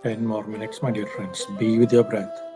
10 more minutes, my dear friends. Be with your breath.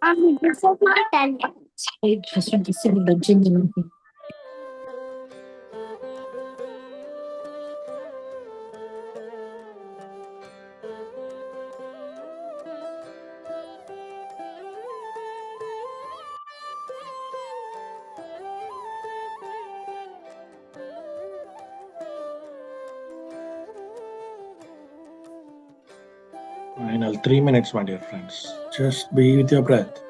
This is my 10. I just want to see the genuine thing. Final 3 minutes, my dear friends. Just be with your breath.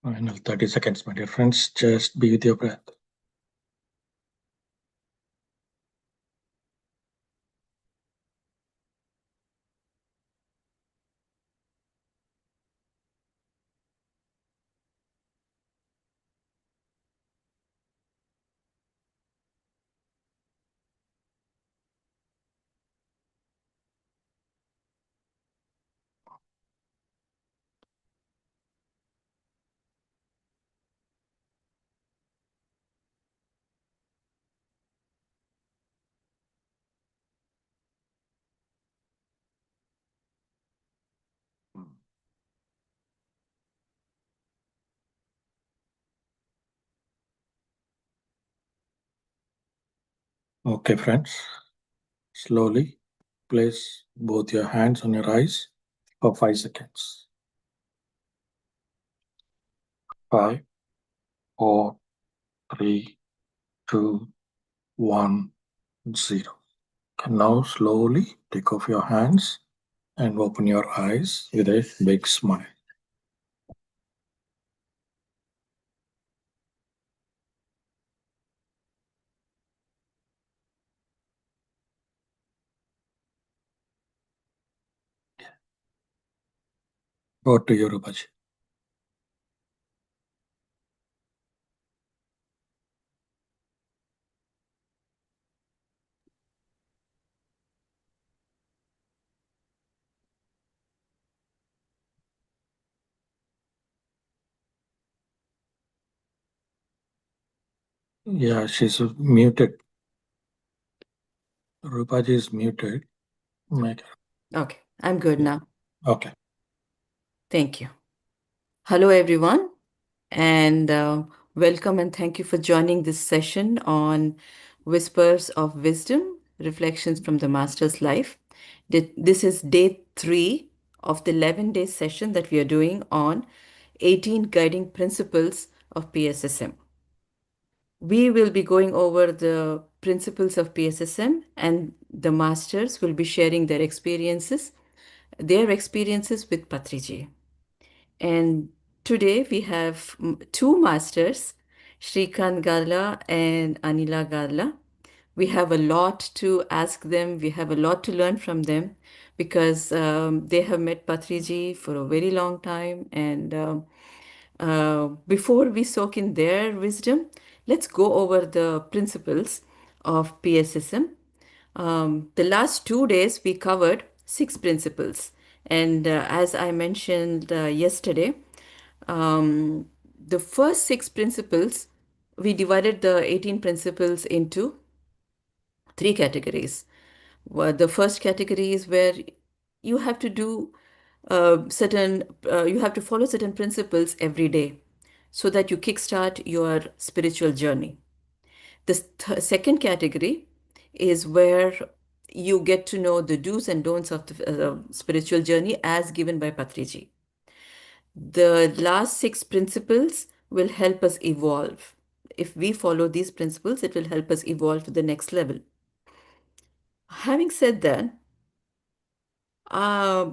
Final 30 seconds, my dear friends. Just be with your breath. Okay, friends. Slowly place both your hands on your eyes for 5 seconds. 5, 4, 3, 2, 1, 0. And now slowly take off your hands and open your eyes with a big smile. Over to you, Rupaji. Yeah, she's muted. Rupaji is muted. Okay, I'm good now. Okay. Thank you. Hello, everyone, and welcome and thank you for joining this session on Whispers of Wisdom, Reflections from the Master's Life. This is day 3 of the 11-day session that we are doing on 18 guiding principles of PSSM. We will be going over the principles of PSSM, and the masters will be sharing their experiences with Patriji. And today we have two masters, Sreekanth Garla and Anila Garla. We have a lot to ask them. We have a lot to learn from them because they have met Patriji for a very long time. And before we soak in their wisdom, let's go over the principles of PSSM. The last 2 days we covered 6 principles, and as I mentioned yesterday, the first 6 principles, we divided the 18 principles into 3 categories. The first category is where you have to do you have to follow certain principles every day so that you kickstart your spiritual journey. The second category is where you get to know the do's and don'ts of the spiritual journey as given by Patriji. The last 6 principles will help us evolve. If we follow these principles, it will help us evolve to the next level. Having said that, uh,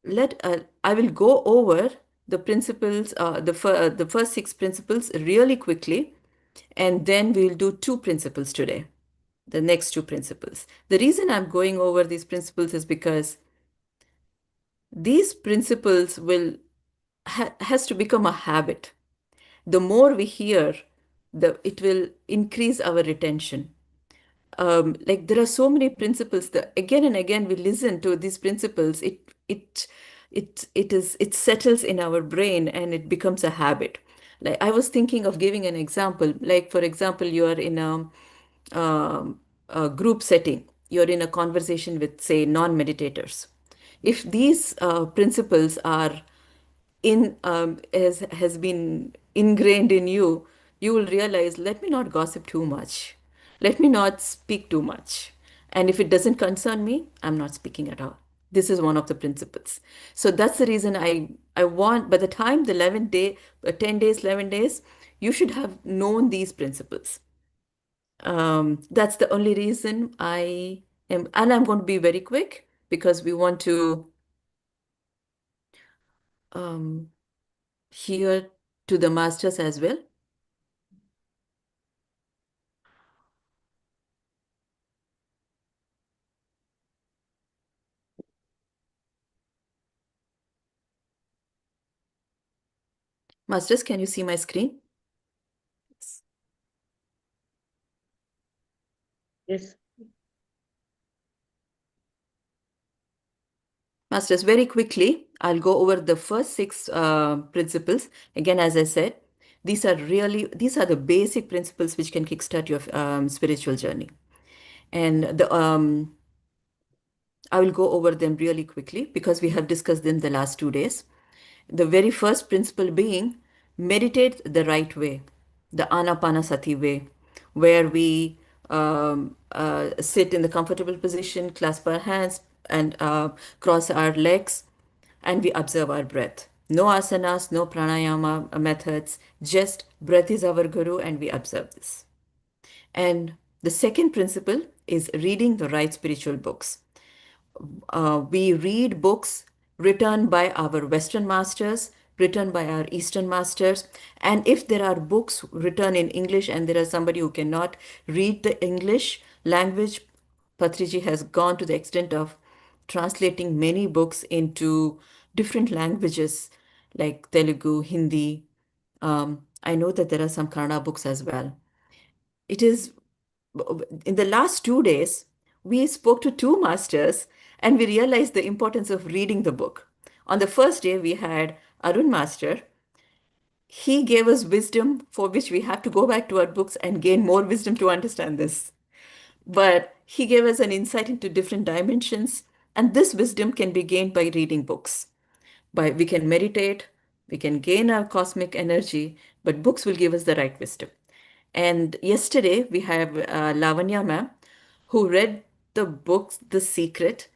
let I will go over the principles, the first 6 principles really quickly, and then we'll do 2 principles today. The next 2 principles. The reason I'm going over these principles is because these principles will has to become a habit. The more we hear, it will increase our retention. Like there are so many principles that again and again we listen to these principles. It settles in our brain and it becomes a habit. Like I was thinking of giving an example. Like for example, you are in a group setting. You're in a conversation with, say, non-meditators. If these principles are in has been ingrained in you, you will realize, let me not gossip too much, let me not speak too much, and if it doesn't concern me, I'm not speaking at all. This is one of the principles. So that's the reason I want, by the time the 10 days, 11 days, you should have known these principles. That's the only reason I am, and I'm going to be very quick because we want to um, hear to the masters as well. Masters, can you see my screen? Yes. Masters, very quickly, I'll go over the first 6 principles. Again, as I said, these are the basic principles which can kickstart your spiritual journey. And I will go over them really quickly because we have discussed them the last 2 days. The very first principle being meditate the right way, the Anapanasati way, where we sit in the comfortable position, clasp our hands, and cross our legs, and we observe our breath. No asanas, no pranayama methods, just breath is our guru, and we observe this. And the second principle is reading the right spiritual books. We read books written by our Western masters, written by our Eastern masters. And if there are books written in English and there is somebody who cannot read the English language, Patriji has gone to the extent of translating many books into different languages like Telugu, Hindi. I know that there are some Kannada books as well. It is in the last 2 days, we spoke to two masters and we realized the importance of reading the book. On the first day, we had Arun Master. He gave us wisdom for which we have to go back to our books and gain more wisdom to understand this. But he gave us an insight into different dimensions, and this wisdom can be gained by reading books. We can meditate, we can gain our cosmic energy, but books will give us the right wisdom. And yesterday we have Lavanya ma'am who read the book The Secret,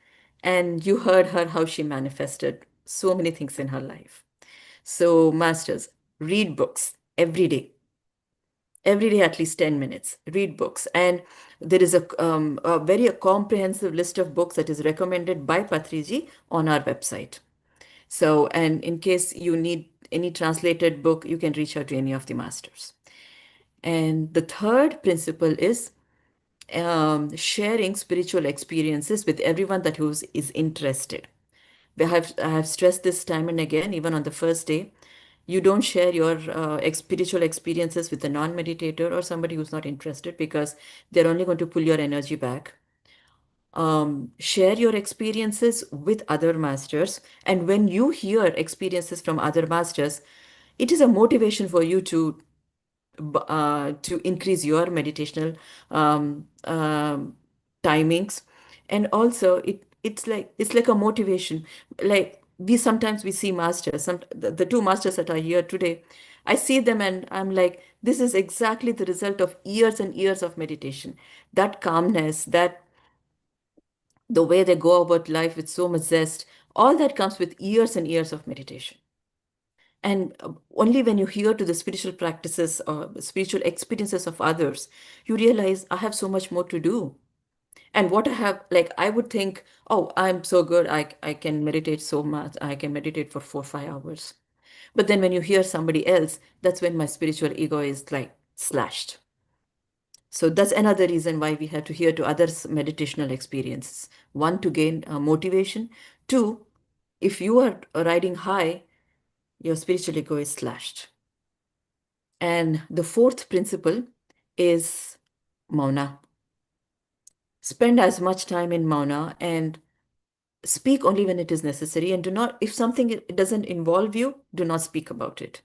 and you heard her how she manifested so many things in her life. So, masters, read books every day at least 10 minutes. Read books. And there is a very comprehensive list of books that is recommended by Patriji on our website. So, and in case you need any translated book, you can reach out to any of the masters. And the third principle is sharing spiritual experiences with everyone that who is interested. I have stressed this time and again, even on the first day. You don't share your spiritual experiences with a non-meditator or somebody who's not interested, because they're only going to pull your energy back. Share your experiences with other masters. And when you hear experiences from other masters, it is a motivation for you to increase your meditational timings. And also it's like a motivation. Like we see masters, the two masters that are here today. I see them and I'm like, this is exactly the result of years and years of meditation. That calmness, that the way they go about life with so much zest, all that comes with years and years of meditation. And only when you hear to the spiritual practices or spiritual experiences of others, you realize I have so much more to do. And what I have, like, I would think, oh, I'm so good. I can meditate so much. I can meditate for 4 or 5 hours. But then when you hear somebody else, that's when my spiritual ego is like slashed. So that's another reason why we have to hear to others' meditational experiences. One, to gain motivation. Two, if you are riding high, your spiritual ego is slashed. And the fourth principle is mauna. Spend as much time in mauna and speak only when it is necessary. And do not, if something doesn't involve you, do not speak about it.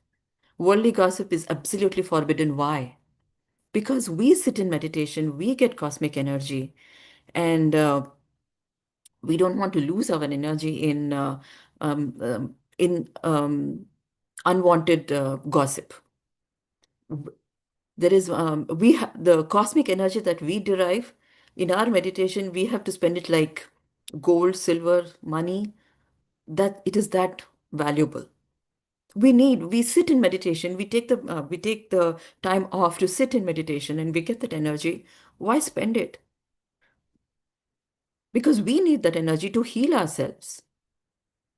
Worldly gossip is absolutely forbidden. Why? Because we sit in meditation, we get cosmic energy, and we don't want to lose our energy in unwanted gossip. There is the cosmic energy that we derive in our meditation. We have to spend it like gold, silver, money. That it is that valuable. We sit in meditation. We take the time off to sit in meditation, and we get that energy. Why spend it? Because we need that energy to heal ourselves.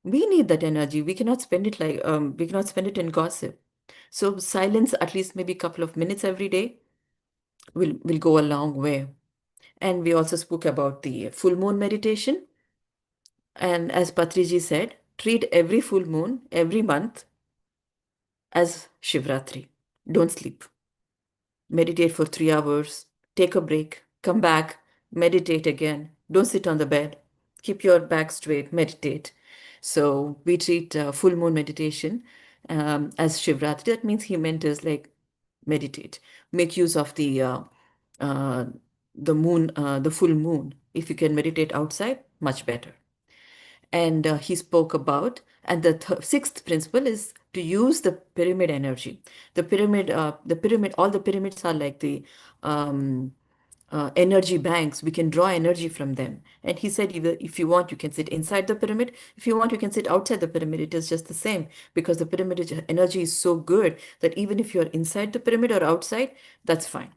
We need that energy. We cannot spend it in gossip. So silence, at least maybe a couple of minutes every day, will go a long way. And we also spoke about the full moon meditation. And as Patriji said, treat every full moon every month as Shivratri. Don't sleep. Meditate for 3 hours, take a break, come back, meditate again. Don't sit on the bed. Keep your back straight, meditate. So we treat full moon meditation as Shivratri. That means he meant is like meditate. Make use of uh, the full moon. If you can meditate outside, much better. And he spoke about, and the sixth principle is to use the pyramid energy. The pyramid, all the pyramids are like the um, energy banks. We can draw energy from them. And he said, if you want, you can sit inside the pyramid. If you want, you can sit outside the pyramid. It is just the same, because the pyramid energy is so good that even if you're inside the pyramid or outside, that's fine,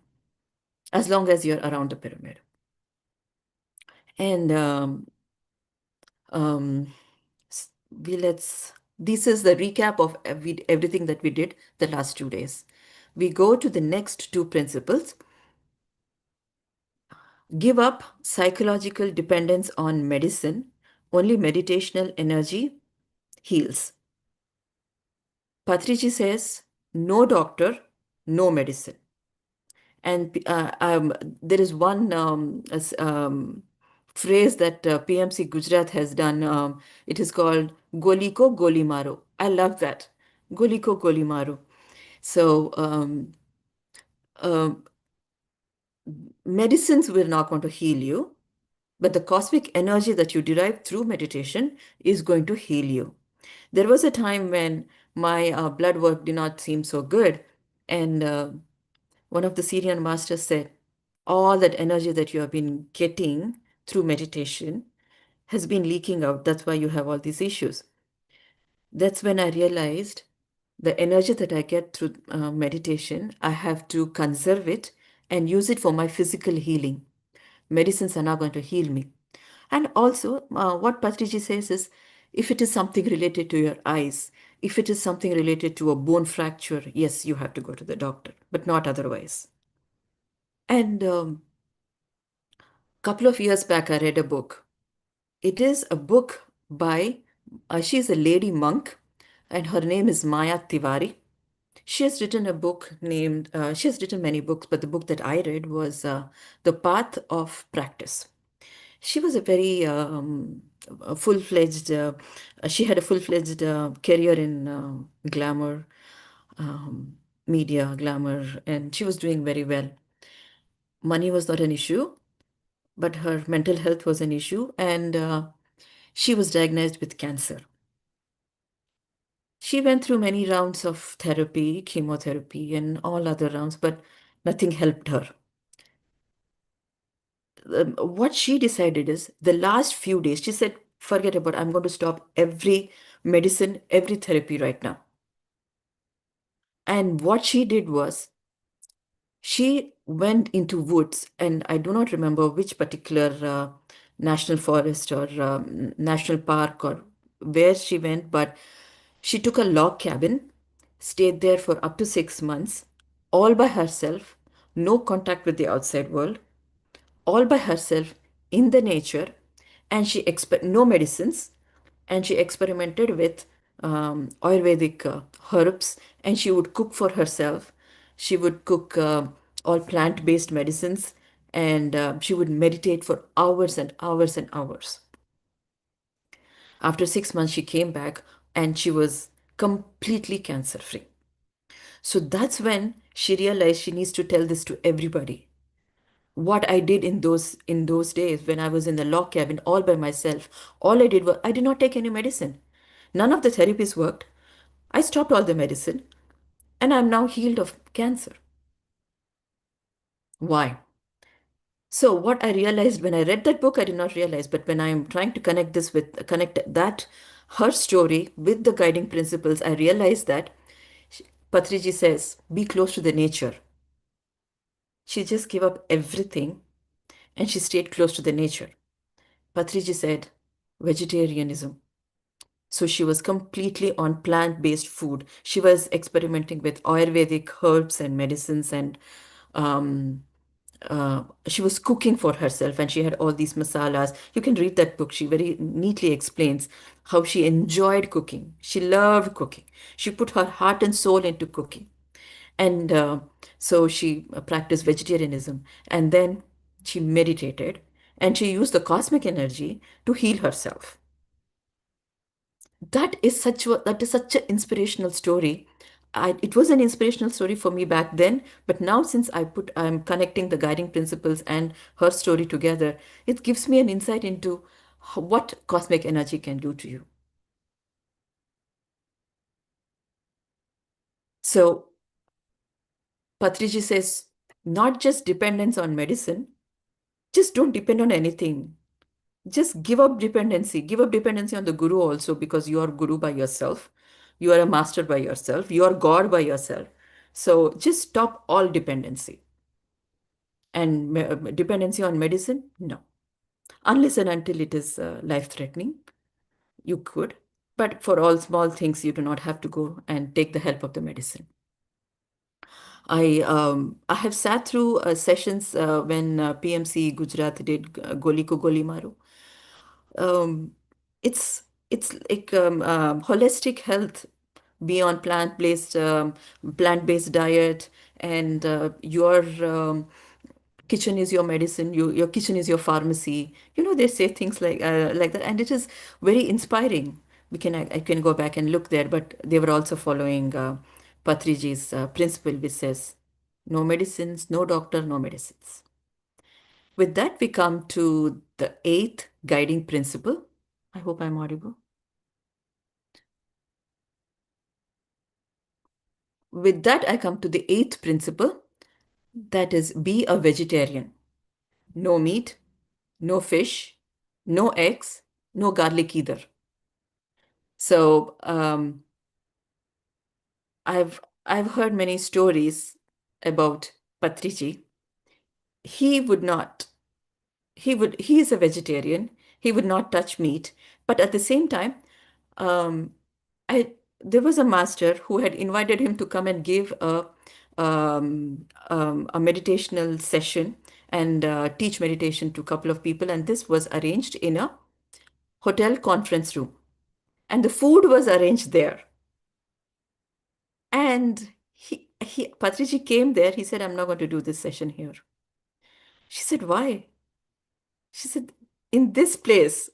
as long as you're around the pyramid. And um, this is the recap of everything that we did the last 2 days. We go to the next two principles. Give up psychological dependence on medicine. Only meditational energy heals. Patriji says, no doctor, no medicine. And there is one phrase that PMC Gujarat has done. It is called Goli ko goli maro. I love that. Goli ko goli maro. So um, medicines will not going to heal you, but the cosmic energy that you derive through meditation is going to heal you. There was a time when my blood work did not seem so good, and one of the Syrian masters said, all that energy that you have been getting through meditation has been leaking out. That's why you have all these issues. That's when I realized the energy that I get through meditation, I have to conserve it and use it for my physical healing. Medicines are not going to heal me. And also, what Patriji says is, if it is something related to your eyes, if it is something related to a bone fracture, yes, you have to go to the doctor, but not otherwise. And couple of years back, I read a book. It is a book by, she is a lady monk, and her name is Maya Tiwari. She has written a book named, she has written many books, but the book that I read was The Path of Practice. She was a very full-fledged, she had a full-fledged career in glamour, um, media, glamour, and she was doing very well. Money was not an issue, but her mental health was an issue, and she was diagnosed with cancer. She went through many rounds of therapy, chemotherapy, and all other rounds, but nothing helped her. What she decided is the last few days, she said, forget about it, I'm going to stop every medicine, every therapy right now. And what she did was she went into woods, and I do not remember which particular national forest or national park or where she went, but she took a log cabin, stayed there for up to 6 months, all by herself, no contact with the outside world, all by herself in the nature, and no medicines, and she experimented with Ayurvedic herbs, and she would cook for herself. She would cook all plant-based medicines, and she would meditate for hours and hours and hours. After 6 months, she came back, and she was completely cancer-free. So that's when she realized she needs to tell this to everybody. What I did in those days when I was in the log cabin all by myself, all I did was I did not take any medicine. None of the therapies worked. I stopped all the medicine, and I'm now healed of cancer. Why? So what I realized when I read that book, I did not realize, but when I'm trying to connect that her story with the guiding principles, I realized that Patriji says, be close to the nature. She just gave up everything and she stayed close to the nature. Patriji said, vegetarianism. So she was completely on plant-based food. She was experimenting with Ayurvedic herbs and medicines, and um, she was cooking for herself, and she had all these masalas. You can read that book. She very neatly explains how she enjoyed cooking. She loved cooking. She put her heart and soul into cooking. And so she practiced vegetarianism, and then she meditated, and she used the cosmic energy to heal herself. That is such an inspirational story. It was an inspirational story for me back then, but now since I'm connecting the guiding principles and her story together, it gives me an insight into what cosmic energy can do to you. So Patriji says, not just dependence on medicine, Just don't depend on anything. Just give up dependency. Give up dependency on the guru also, because you are guru by yourself. You are a master by yourself. You are God by yourself. So just stop all dependency. And dependency on medicine? No. Unless and until it is life-threatening, you could. But for all small things, you do not have to go and take the help of the medicine. I have sat through sessions when PMC Gujarat did Goli Ko Goli Maro. Um, it's like holistic health beyond plant-based diet, and your kitchen is your medicine. Your kitchen is your pharmacy. They say things like that, and it is very inspiring. I can go back and look there, but they were also following Patriji's principle, which says no medicines, no doctor, no medicines. With that, we come to the eighth guiding principle. I hope I'm audible. With that, I come to the eighth principle, that is, be a vegetarian. No meat, no fish, no eggs, no garlic either. So I've heard many stories about Patriji. He would not. He is a vegetarian. He would not touch meat, but at the same time, um, I there was a master who had invited him to come and give a meditational session and teach meditation to a couple of people, and this was arranged in a hotel conference room, and the food was arranged there. And Patriji came there. He said, "I'm not going to do this session here." She said, "Why?" She said, "In this place,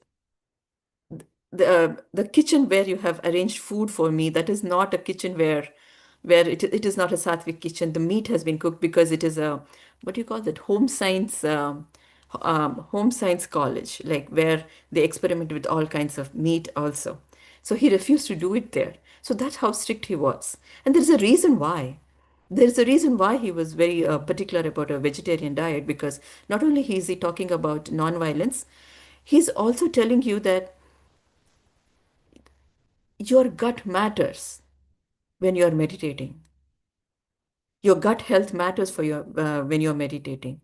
the kitchen where you have arranged food for me, that is not a kitchen where it is not a sattvic kitchen. The meat has been cooked because it is a, what do you call that, home science college, like where they experiment with all kinds of meat also." So he refused to do it there. So that's how strict he was. And there's a reason why. There's a reason why he was very particular about a vegetarian diet, because not only is he talking about non-violence, he's also telling you that your gut matters when you're meditating. Your gut health matters for your when you're meditating.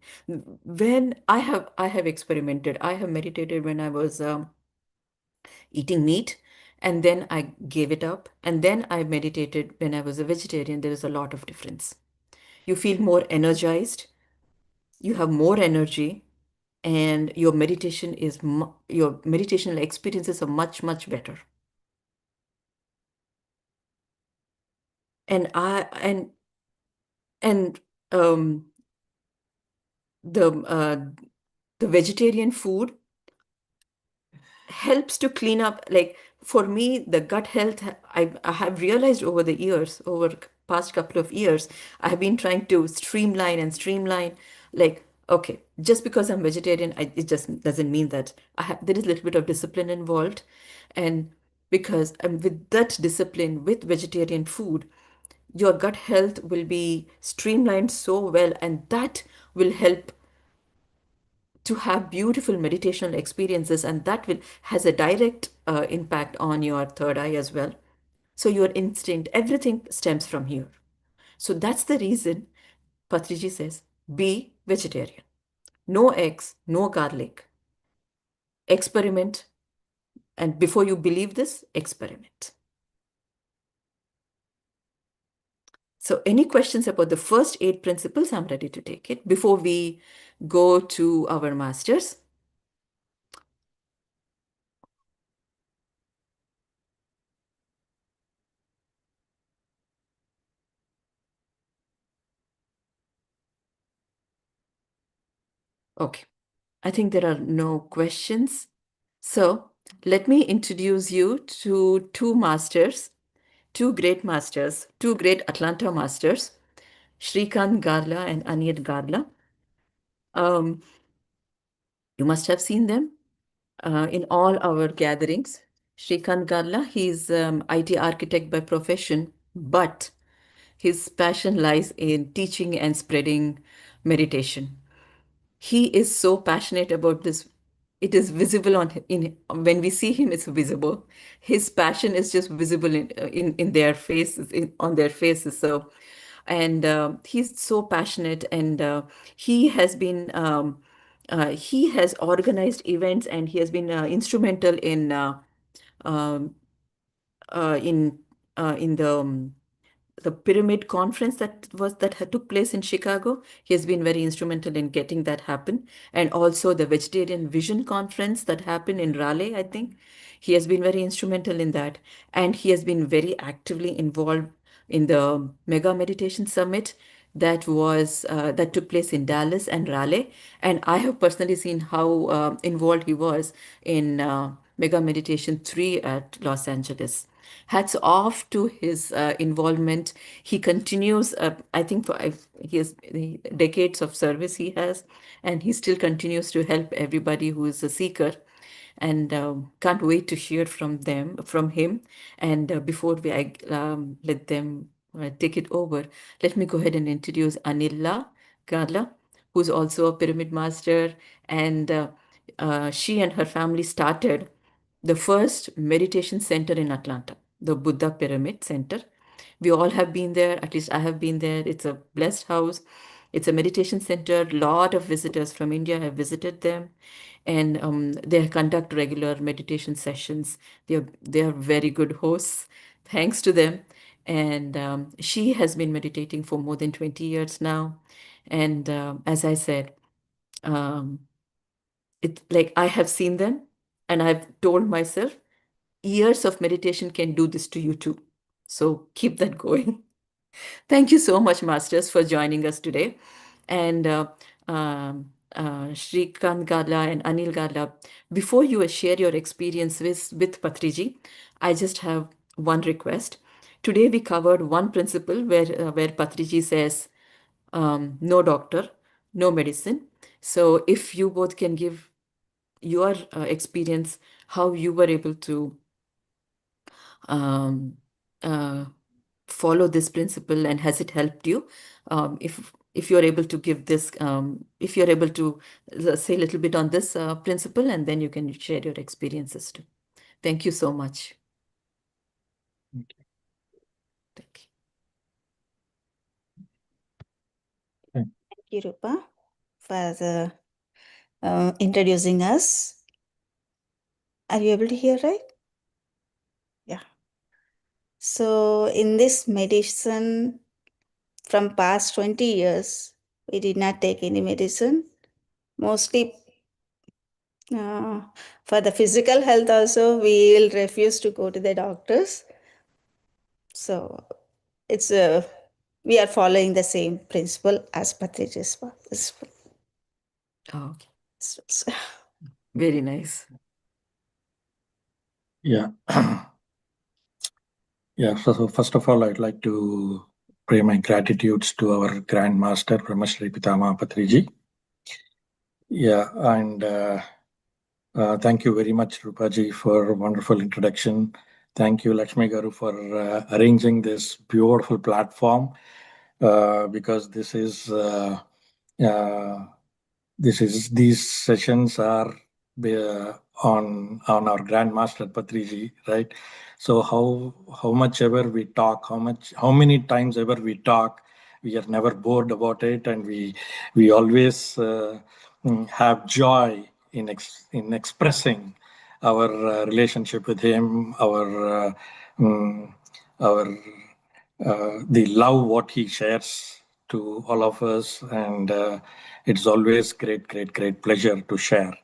When I have experimented, I have meditated when I was eating meat, and then I gave it up, and then I meditated when I was a vegetarian. There is a lot of difference. You feel more energized, you have more energy, and your meditational experiences are much better. And I and um the the vegetarian food helps to clean up. Like, for me, the gut health, I have realized over the years, over past couple of years, I have been trying to streamline. Like, okay, just because I'm vegetarian, it just doesn't mean that there is a little bit of discipline involved. And because with that discipline, with vegetarian food, your gut health will be streamlined so well, and that will help to have beautiful meditational experiences, and that will has a direct impact on your third eye as well. So your instinct, everything stems from here. So that's the reason Patriji says, be vegetarian. No eggs, no garlic. Experiment, and before you believe this, experiment. So any questions about the first 8 principles? I'm ready to take it before we go to our masters. Okay, I think there are no questions. So let me introduce you to two masters, two great masters, two great Atlanta masters, Sreekanth Garla and Aniyat Garla. Um, you must have seen them in all our gatherings. Sreekanth Garla, he's IT architect by profession, but his passion lies in teaching and spreading meditation. he is so passionate about this. It is visible in when we see him, it's visible. His passion is just visible in their faces, on their faces. So, and he's so passionate, and he has organized events, and he has been instrumental um, uh, in in the pyramid conference that took place in Chicago. He has been very instrumental in getting that happen, and also the Vegetarian Vision conference that happened in Raleigh, I think. He has been very instrumental in that, and he has been very actively involved in the Mega Meditation Summit that took place in Dallas and Raleigh. And I have personally seen how involved he was in Mega Meditation 3 at Los Angeles. Hats off to his involvement. He continues, I think, he has the decades of service he has, and he still continues to help everybody who is a seeker. And can't wait to hear from him. And before we let them take it over, let me go ahead and introduce Anila Garla, who's also a pyramid master, and she and her family started the first meditation center in Atlanta, the Buddha Pyramid Center. We all have been there, at least I have been there. It's a blessed house. It's a meditation center. A lot of visitors from India have visited them, and they conduct regular meditation sessions. They are very good hosts, thanks to them. And she has been meditating for more than 20 years now. And as I said, um, it like I have seen them, and I've told myself years of meditation can do this to you too. So keep that going. Thank you so much, Masters, for joining us today. And Sreekanth Garla and Anil Garla, before you share your experience with Patriji, I just have one request. Today we covered one principle where Patriji says, no doctor, no medicine. So if you both can give your experience, how you were able to um, uh, follow this principle, and has it helped you? If you're able to give this, if you're able to say a little bit on this principle, and then you can share your experiences too. Thank you so much. Thank Okay. Thank you, Rupa, for introducing us. Are you able to hear, right? Yeah. So in this medicine, from past 20 years, we did not take any medicine. Mostly for the physical health also, we will refuse to go to the doctors. So it's we are following the same principle as Patriji's principle. you. Okay. So, Very nice. Yeah. Yeah. So first of all, I'd like to pay my gratitudes to our Grand Master, Brahmarshi Patriji. Yeah. And thank you very much, Rupaji, for a wonderful introduction. Thank you, Lakshmi Garu, for arranging this beautiful platform, because these sessions are on our Grandmaster Patriji, right? So how much ever we talk, how many times ever we talk, we are never bored about it, and we always have joy in expressing our relationship with him, our the love what he shares to all of us, and it's always great pleasure to share.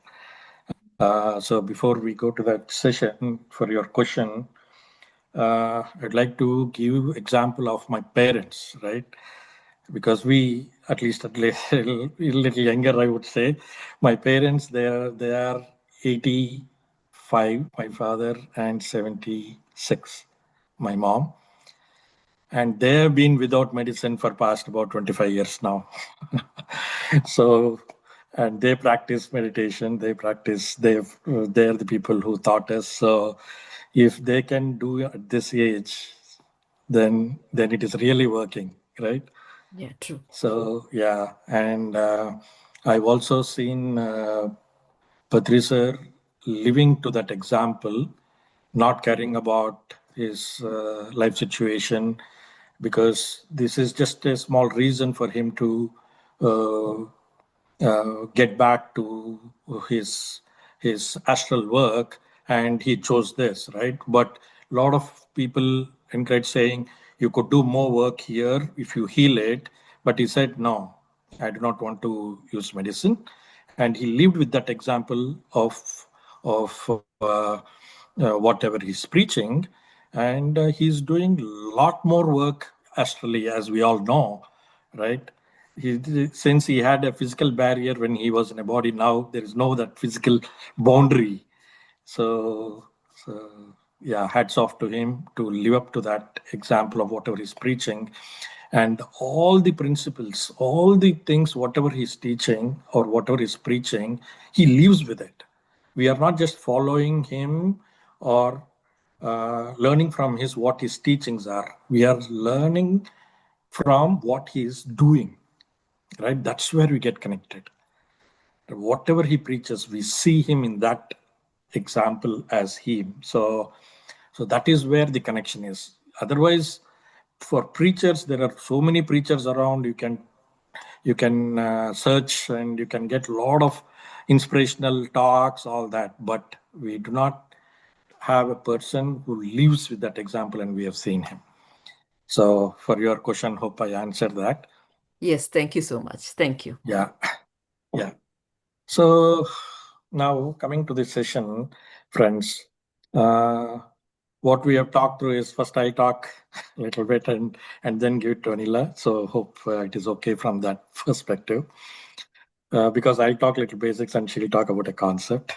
So before we go to that session for your question, I'd like to give example of my parents, right? Because we, at least a little younger, I would say, my parents, they are 85, my father, and 76, my mom. And they have been without medicine for past about 25 years now. So, and they practice meditation. They're the people who taught us. So, if they can do at this age, then it is really working, right? Yeah, true. So yeah, and I've also seen Patri sir living to that example, not caring about his life situation, because this is just a small reason for him to uh, get back to his astral work, and he chose this, right? But a lot of people encourage saying you could do more work here if you heal it, but he said no, I do not want to use medicine, and he lived with that example of whatever he's preaching, and he's doing a lot more work astrally, as we all know, right? Since he had a physical barrier when he was in a body, now there is no that physical boundary. So yeah, hats off to him to live up to that example of whatever he's preaching, and all the principles, all the things, whatever he's teaching or whatever he's preaching, he lives with it. We are not just following him or learning from his what his teachings are. We are learning from what he is doing, right? That's where we get connected. Whatever he preaches, we see him in that example as him. So that is where the connection is. Otherwise, for preachers, there are so many preachers around. You can search and you can get a lot of inspirational talks, all that, but we do not have a person who lives with that example, and we have seen him. So for your question, hope I answered that. Yes, thank you so much. Thank you. Yeah. Yeah. So now coming to this session, friends, what we have talked through is first I talk a little bit and then give it to Anila. So hope it is okay from that perspective. Because I talk little basics and she'll talk about a concept,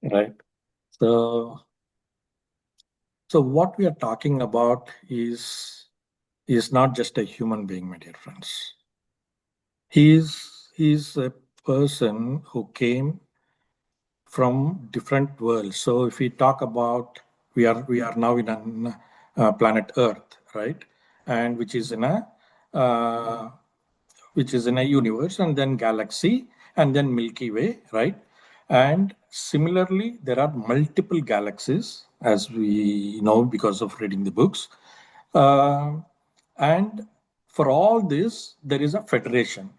right? So what we are talking about is not just a human being, my dear friends. He's a person who came from different worlds. So if we talk about we are now in a planet Earth, right, and uh, which is in a universe, and then galaxy, and then Milky Way, right? And similarly, there are multiple galaxies, as we know because of reading the books. Uh, and for all this, there is a federation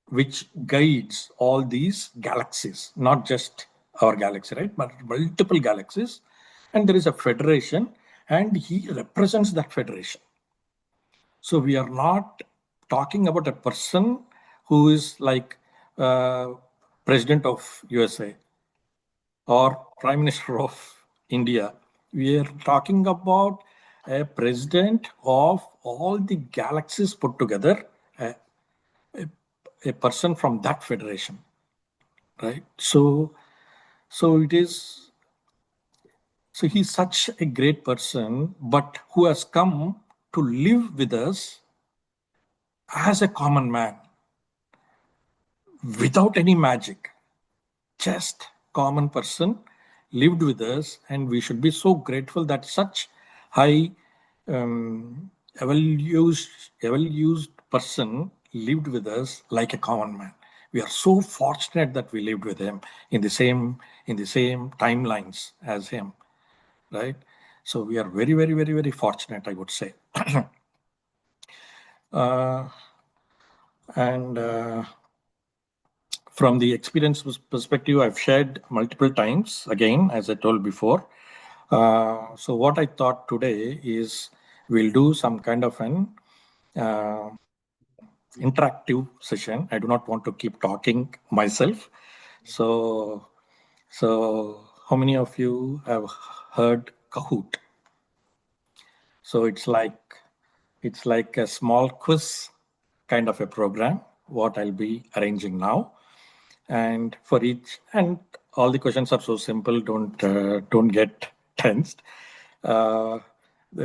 which guides all these galaxies, not just our galaxy, right? But multiple galaxies. And there is a federation, and he represents that federation. So we are not talking about a person who is like president of USA or prime minister of India. We are talking about a president of all the galaxies put together, a person from that federation, right? So it is. So he's such a great person, but who has come to live with us as a common man without any magic, just common person lived with us, and we should be so grateful that such high um, evalued person lived with us like a common man. We are so fortunate that we lived with him in the same timelines as him, right? So we are very, very, very, very fortunate, I would say. uh, and From the experience perspective, I've shared multiple times, again, as I told before. So what I thought today is we'll do some kind of an interactive session. I do not want to keep talking myself. So, how many of you have heard Kahoot? So it's like a small quiz kind of a program, what I'll be arranging now. And for each, and all the questions are so simple, don't get tensed.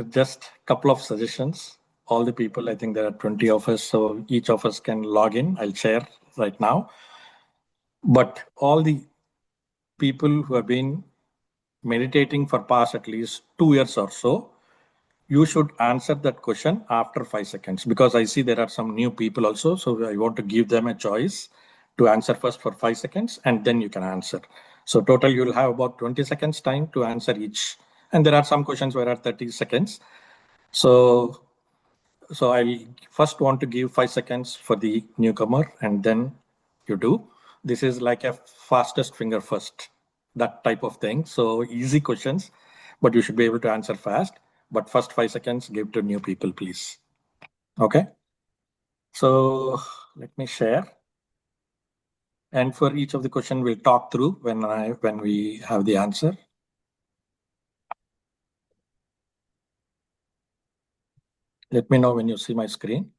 Just a couple of suggestions. All the people, I think there are 20 of us, so each of us can log in. I'll share right now. But all the people who have been meditating for past at least 2 years or so, you should answer that question after 5 seconds, because I see there are some new people also. So I want to give them a choice to answer first for 5 seconds and then you can answer. So total, you'll have about 20 seconds time to answer each. And there are some questions where are 30 seconds. So I first want to give 5 seconds for the newcomer and then you do. This is like a fastest finger first, that type of thing. So easy questions, but you should be able to answer fast. But first 5 seconds, give to new people, please. Okay. So let me share. And for each of the question, we'll talk through when we have the answer. Let me know when you see my screen.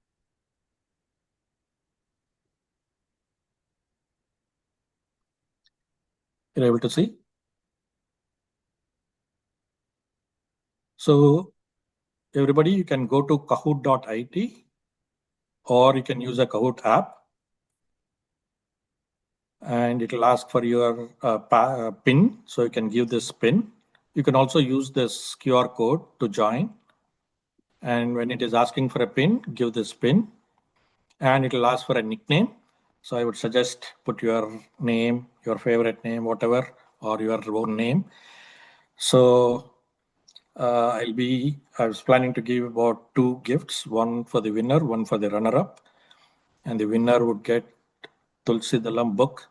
You're able to see? So everybody, you can go to kahoot.it or you can use a Kahoot app and it will ask for your PIN. So you can give this PIN. You can also use this QR code to join. And when it is asking for a PIN, give this PIN and it will ask for a nickname. So I would suggest put your name, your favorite name, whatever, or your own name. So I was planning to give about 2 gifts, one for the winner, one for the runner-up. And the winner would get Tulsi Dalam book,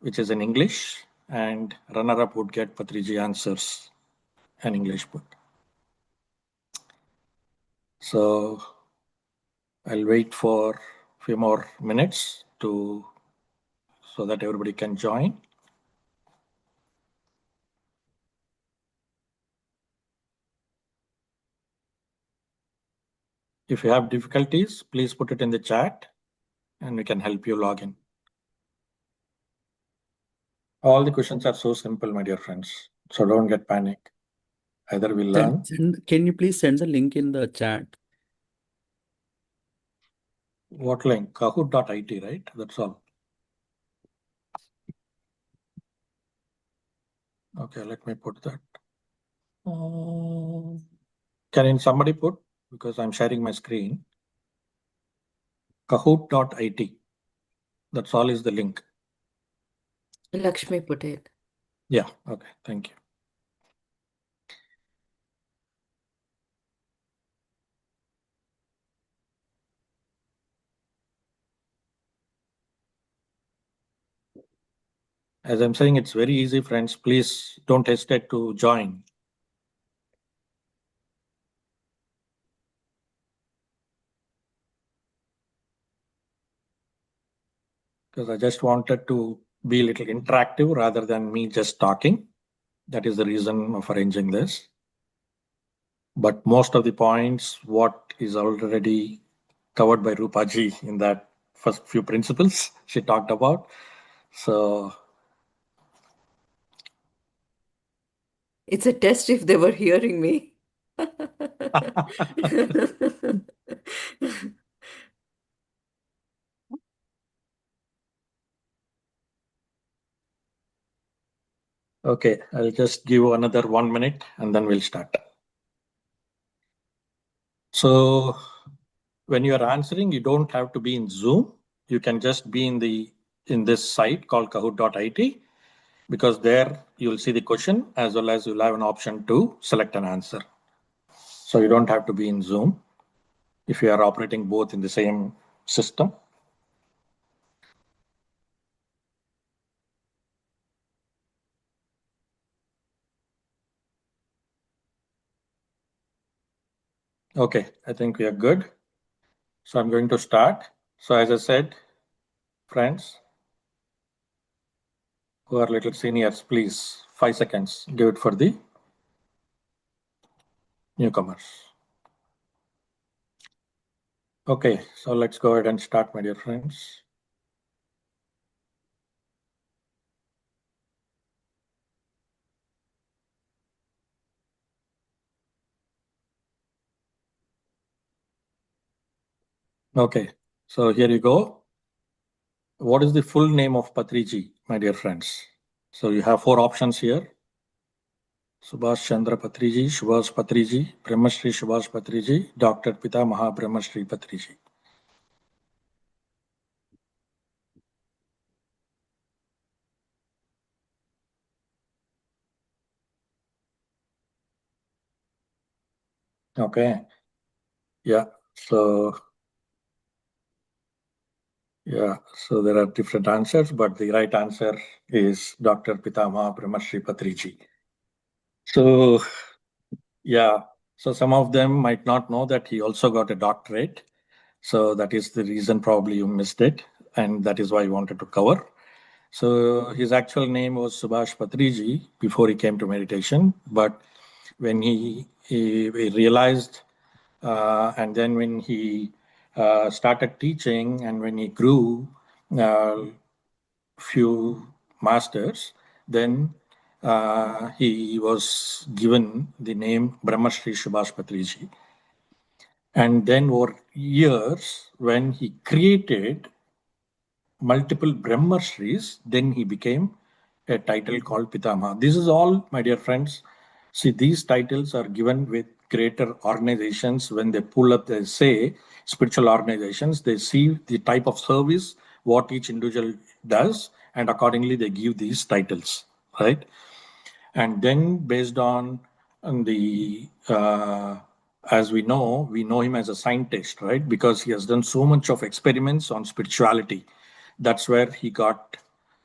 which is in English, and runner-up would get Patriji Answers, an English book. So I'll wait for a few more minutes so that everybody can join. If you have difficulties, please put it in the chat and we can help you log in. All the questions are so simple, my dear friends. So don't get panic. Either we learn. Can you please send the link in the chat? What link? Kahoot.it, right? That's all. Okay, let me put that. Can somebody put, because I'm sharing my screen, Kahoot.it. That's all is the link. Lakshmi put it. Yeah, okay, thank you. As I'm saying, it's very easy, friends. Please don't hesitate to join. Because I just wanted to be a little interactive rather than me just talking. That is the reason of arranging this. But most of the points, what is already covered by Rupaji in that first few principles she talked about. So It's a test if they were hearing me. okay, I'll just give another 1 minute and then we'll start. So when you are answering, you don't have to be in Zoom. You can just be in this site called kahoot.it, because there you'll see the question as well as you'll have an option to select an answer. So you don't have to be in Zoom if you are operating both in the same system. Okay, I think we are good. So I'm going to start. So as I said, friends who are little seniors, please, 5 seconds, give it for the newcomers. Okay, so let's go ahead and start, my dear friends. Okay, so here you go. What is the full name of Patriji, my dear friends? So you have 4 options here. Subhash Chandra Patriji, Subhash Patriji, Brahmarshi Subhash Patriji, Dr. Pitamaha Brahmarshi Patriji. Okay. Yeah. So there are different answers, but the right answer is Dr. Pitamaha Brahmarshi Patriji. So some of them might not know that he also got a doctorate. So that is the reason probably you missed it, and that is why I wanted to cover. So his actual name was Subhash Patriji before he came to meditation, but when he realized, and then when he started teaching, and when he grew few masters, then he was given the name Brahmarshi Subhash Patriji. And then over years, when he created multiple Brahmarshis, then he became a title called Pitamaha. This is all, my dear friends. See, these titles are given with greater organizations. When they pull up, they say spiritual organizations, they see the type of service, what each individual does, and accordingly they give these titles, right? And then based on the as we know him as a scientist, right? Because he has done so much of experiments on spirituality. That's where he got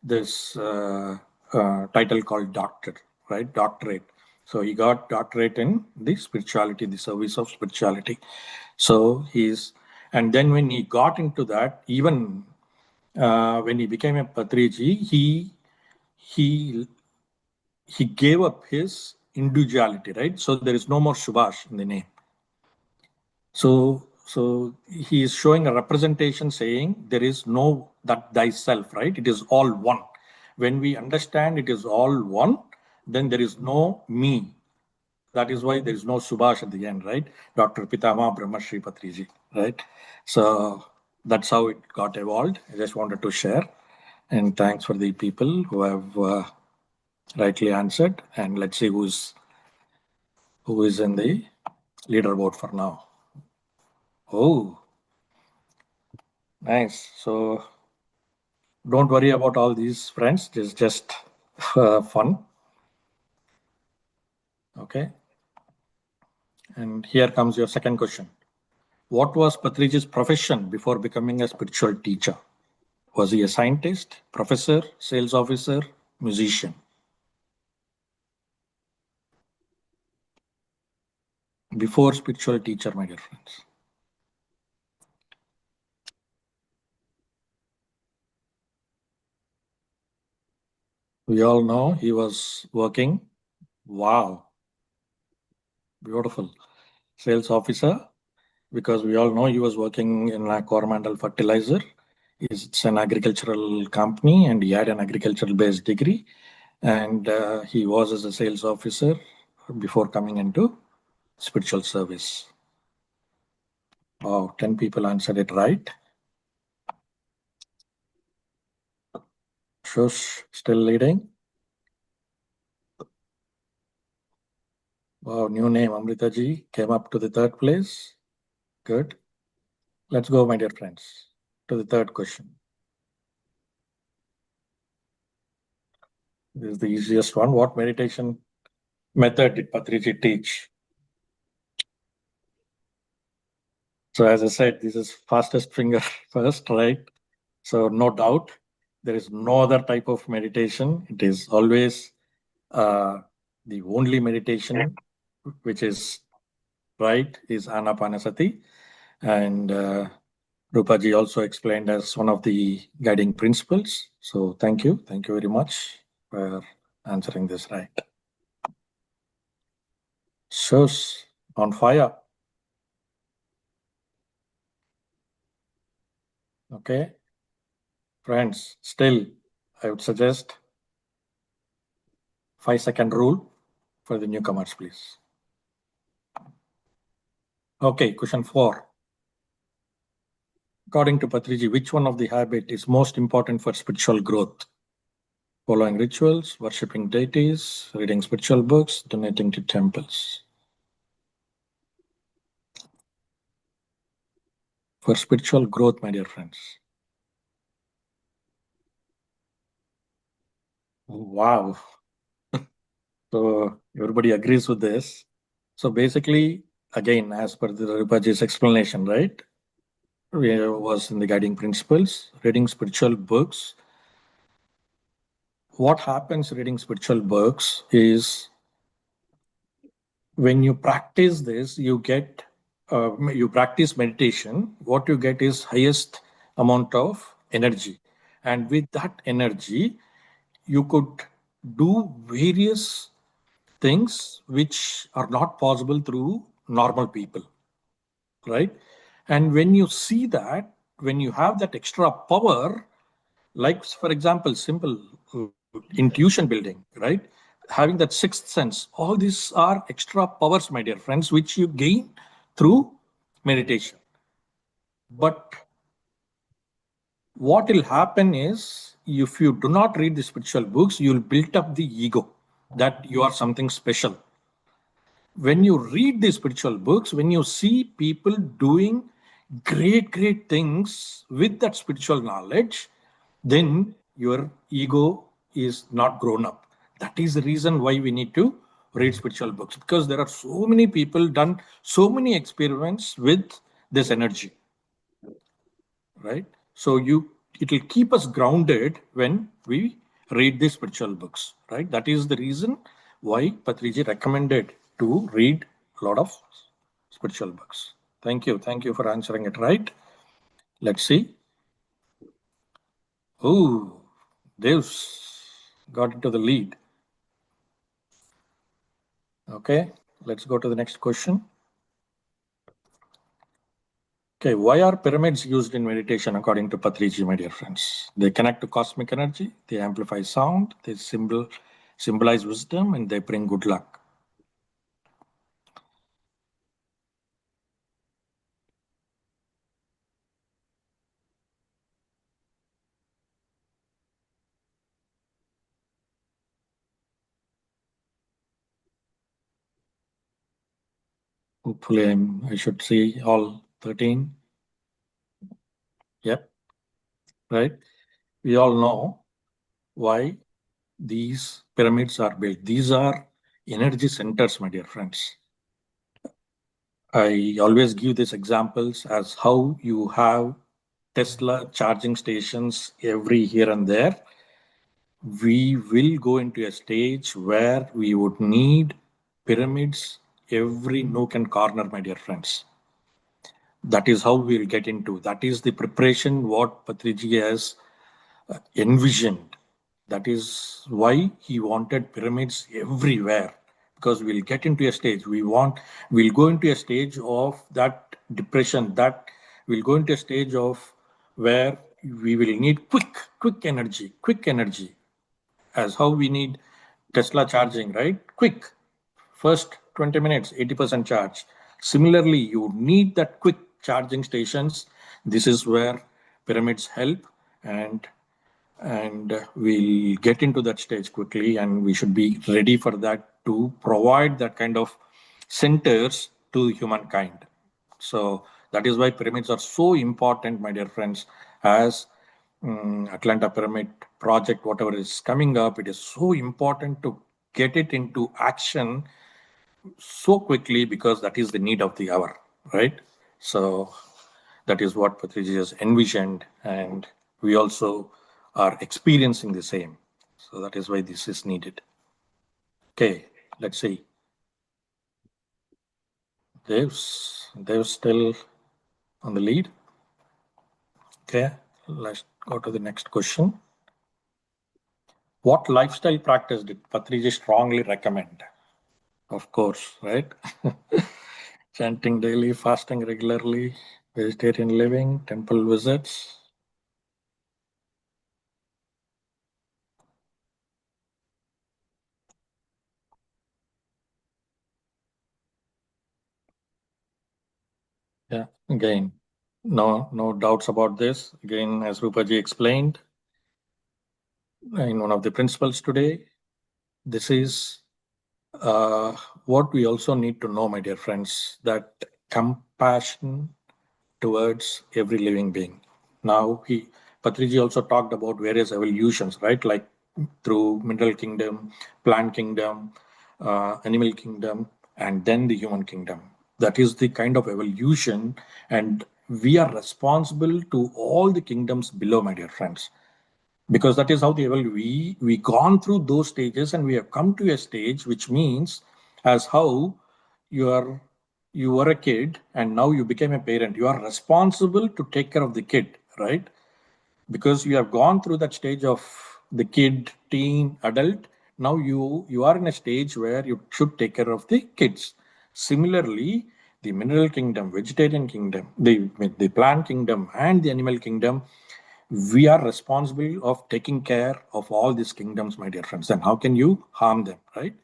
this title called doctor, right? Doctorate. So he got doctorate in the spirituality, the service of spirituality. So and then when he got into that, even when he became a Patriji, he gave up his individuality, right? So there is no more Subhash in the name. So he is showing a representation saying there is no that thyself, right? It is all one. When we understand it is all one, then there is no me. That is why there is no Subhash at the end, right? Dr. Pitama Brahmarshi Patriji, right? So that's how it got evolved. I just wanted to share. And thanks for the people who have rightly answered. And let's see who is in the leaderboard for now. Oh, nice. So don't worry about all these friends. It's just fun. Okay. And here comes your second question. What was Patriji's profession before becoming a spiritual teacher? Was he a scientist, professor, sales officer, musician? Before spiritual teacher, my dear friends. We all know he was working. Wow. Beautiful. Sales officer, because we all know he was working in a Coromandel Fertilizer. It's an agricultural company, and he had an agricultural-based degree. And he was as a sales officer before coming into spiritual service. Wow, 10 people answered it right. Shush, still leading. Wow, new name, Amrita ji came up to the third place. Good. Let's go, my dear friends, to the third question. This is the easiest one. What meditation method did Patriji teach? So as I said, this is fastest finger first, right? So no doubt, there is no other type of meditation. It is always the only meditation which is right is Anapanasati. And Rupaji also explained as one of the guiding principles. So thank you. Thank you very much for answering this right. Shows on fire. Okay. Friends, still, I would suggest 5-second rule for the newcomers, please. Okay, question 4. According to Patriji, which one of the habit is most important for spiritual growth? following rituals, worshipping deities, reading spiritual books, donating to temples. For spiritual growth, my dear friends. Wow. So everybody agrees with this. So basically, again, as per the Ripaji's explanation, right? We was in the guiding principles, reading spiritual books. What happens reading spiritual books is when you practice this, you practice meditation. What you get is highest amount of energy, and with that energy, you could do various things which are not possible through normal people, right? And when you see that, when you have that extra power, like for example, simple intuition building, right? Having that sixth sense, all these are extra powers, my dear friends, which you gain through meditation. But what will happen is, if you do not read the spiritual books, you will build up the ego that you are something special. When you read the spiritual books, when you see people doing great things with that spiritual knowledge, then your ego is not grown up. That is the reason why we need to read spiritual books, because there are so many people done so many experiments with this energy, right? So it will keep us grounded when we read the spiritual books, right? That is the reason why Patriji recommended to read a lot of spiritual books. Thank you for answering it right. Let's see. Oh, Dev's got into the lead. Okay, let's go to the next question. Okay, why are pyramids used in meditation according to Patriji, my dear friends? They connect to cosmic energy, they amplify sound, they symbolize wisdom, and they bring good luck. Hopefully, I should see all 13. Yep, right. We all know why these pyramids are built. These are energy centers, my dear friends. I always give these examples as how you have Tesla charging stations every here and there. We will go into a stage where we would need pyramids every nook and corner, my dear friends. That is how we'll get into. That is the preparation what Patriji has envisioned. That is why he wanted pyramids everywhere, because we'll get into a stage. We'll go into a stage of that depression, that we'll go into a stage of where we will need quick energy, as how we need Tesla charging, right? Quick, first 20 minutes, 80% charge. Similarly, you need that quick charging stations. This is where pyramids help, and we'll get into that stage quickly, and we should be ready for that to provide that kind of centers to humankind. So that is why pyramids are so important, my dear friends. As Atlanta Pyramid project, whatever is coming up, it is so important to get it into action so quickly, because that is the need of the hour, right? So that is what Patriji has envisioned, and we also are experiencing the same. So that is why this is needed. Okay, let's see. Dev's still on the lead. Okay, let's go to the next question. What lifestyle practice did Patriji strongly recommend? Of course, right? Chanting daily, fasting regularly, vegetarian living, temple visits. Yeah, again, no doubts about this. Again, as Rupaji explained, in one of the principles today. This is what we also need to know, my dear friends, that compassion towards every living being. Now, Patriji also talked about various evolutions, right? Like through mineral kingdom, plant kingdom, animal kingdom, and then the human kingdom. That is the kind of evolution, and we are responsible to all the kingdoms below, my dear friends, because that is how the we gone through those stages, and we have come to a stage which means as how you are you were a kid and now you became a parent. You are responsible to take care of the kid, right? Because you have gone through that stage of the kid, teen, adult. Now you are in a stage where you should take care of the kids. Similarly, the mineral kingdom, vegetarian kingdom, the plant kingdom, and the animal kingdom, we are responsible of taking care of all these kingdoms, my dear friends. Then how can you harm them, right?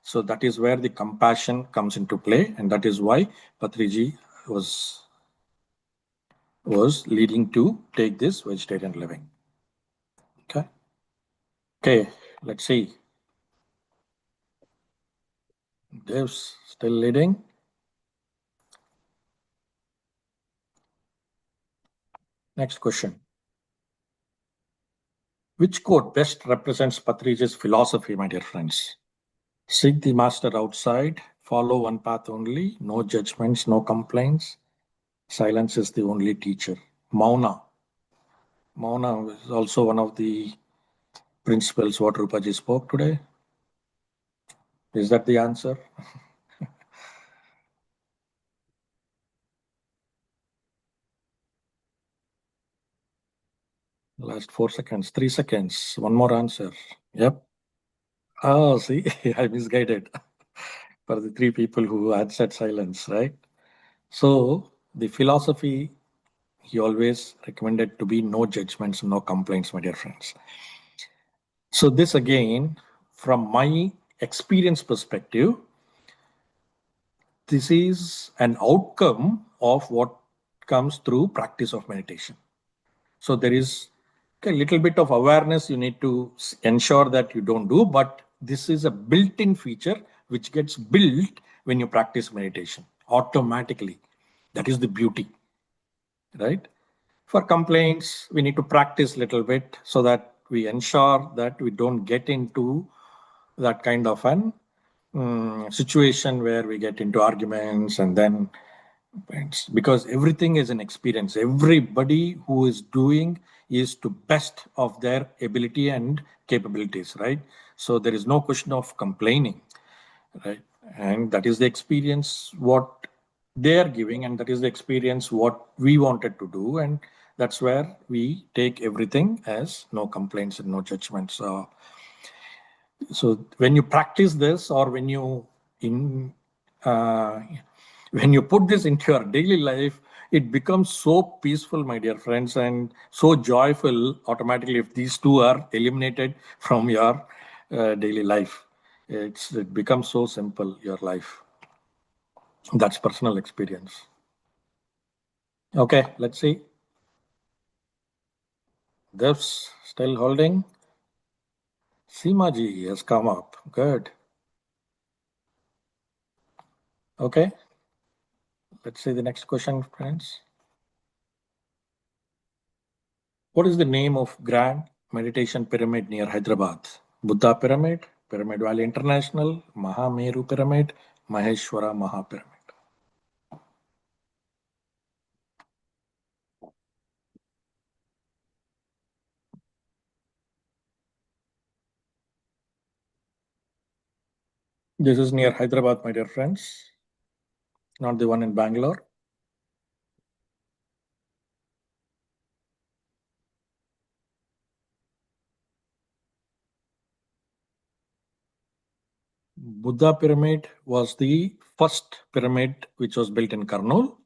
So that is where the compassion comes into play, and that is why Patriji was leading to take this vegetarian living. Okay, let's see. Dev's still leading. Next question. Which quote best represents Patriji's philosophy, my dear friends? Seek the master outside, follow one path only, no judgments, no complaints. Silence is the only teacher. Mauna. Mauna is also one of the principles what Rupaji spoke today. Is that the answer? Last 4 seconds, 3 seconds. One more answer. Yep. Oh, see, I misguided for the 3 people who answered silence, right? So the philosophy he always recommended to be no judgments, no complaints, my dear friends. So this again, from my experience perspective, this is an outcome of what comes through practice of meditation. So there is a little bit of awareness you need to ensure that you don't do, but this is a built-in feature which gets built when you practice meditation automatically. That is the beauty, right? For complaints, we need to practice a little bit so that we ensure that we don't get into that kind of an situation where we get into arguments and then because everything is an experience. Everybody who is doing is to best of their ability and capabilities, right? So there is no question of complaining, right? And that is the experience what they are giving, and that is the experience what we wanted to do, and that's where we take everything as no complaints and no judgments. So when you practice this, or uh, when you put this into your daily life, it becomes so peaceful, my dear friends, and so joyful automatically if these two are eliminated from your daily life. It becomes so simple, your life. That's personal experience. Okay, let's see. Dev's still holding. Seemaji has come up. Good. Okay, let's see the next question, friends. What is the name of Grand Meditation Pyramid near Hyderabad? Buddha Pyramid, Pyramid Valley International, Mahameru Pyramid, Maheshwara Mahapyramid. This is near Hyderabad, my dear friends, not the one in Bangalore. Buddha Pyramid was the first pyramid which was built in Kurnool.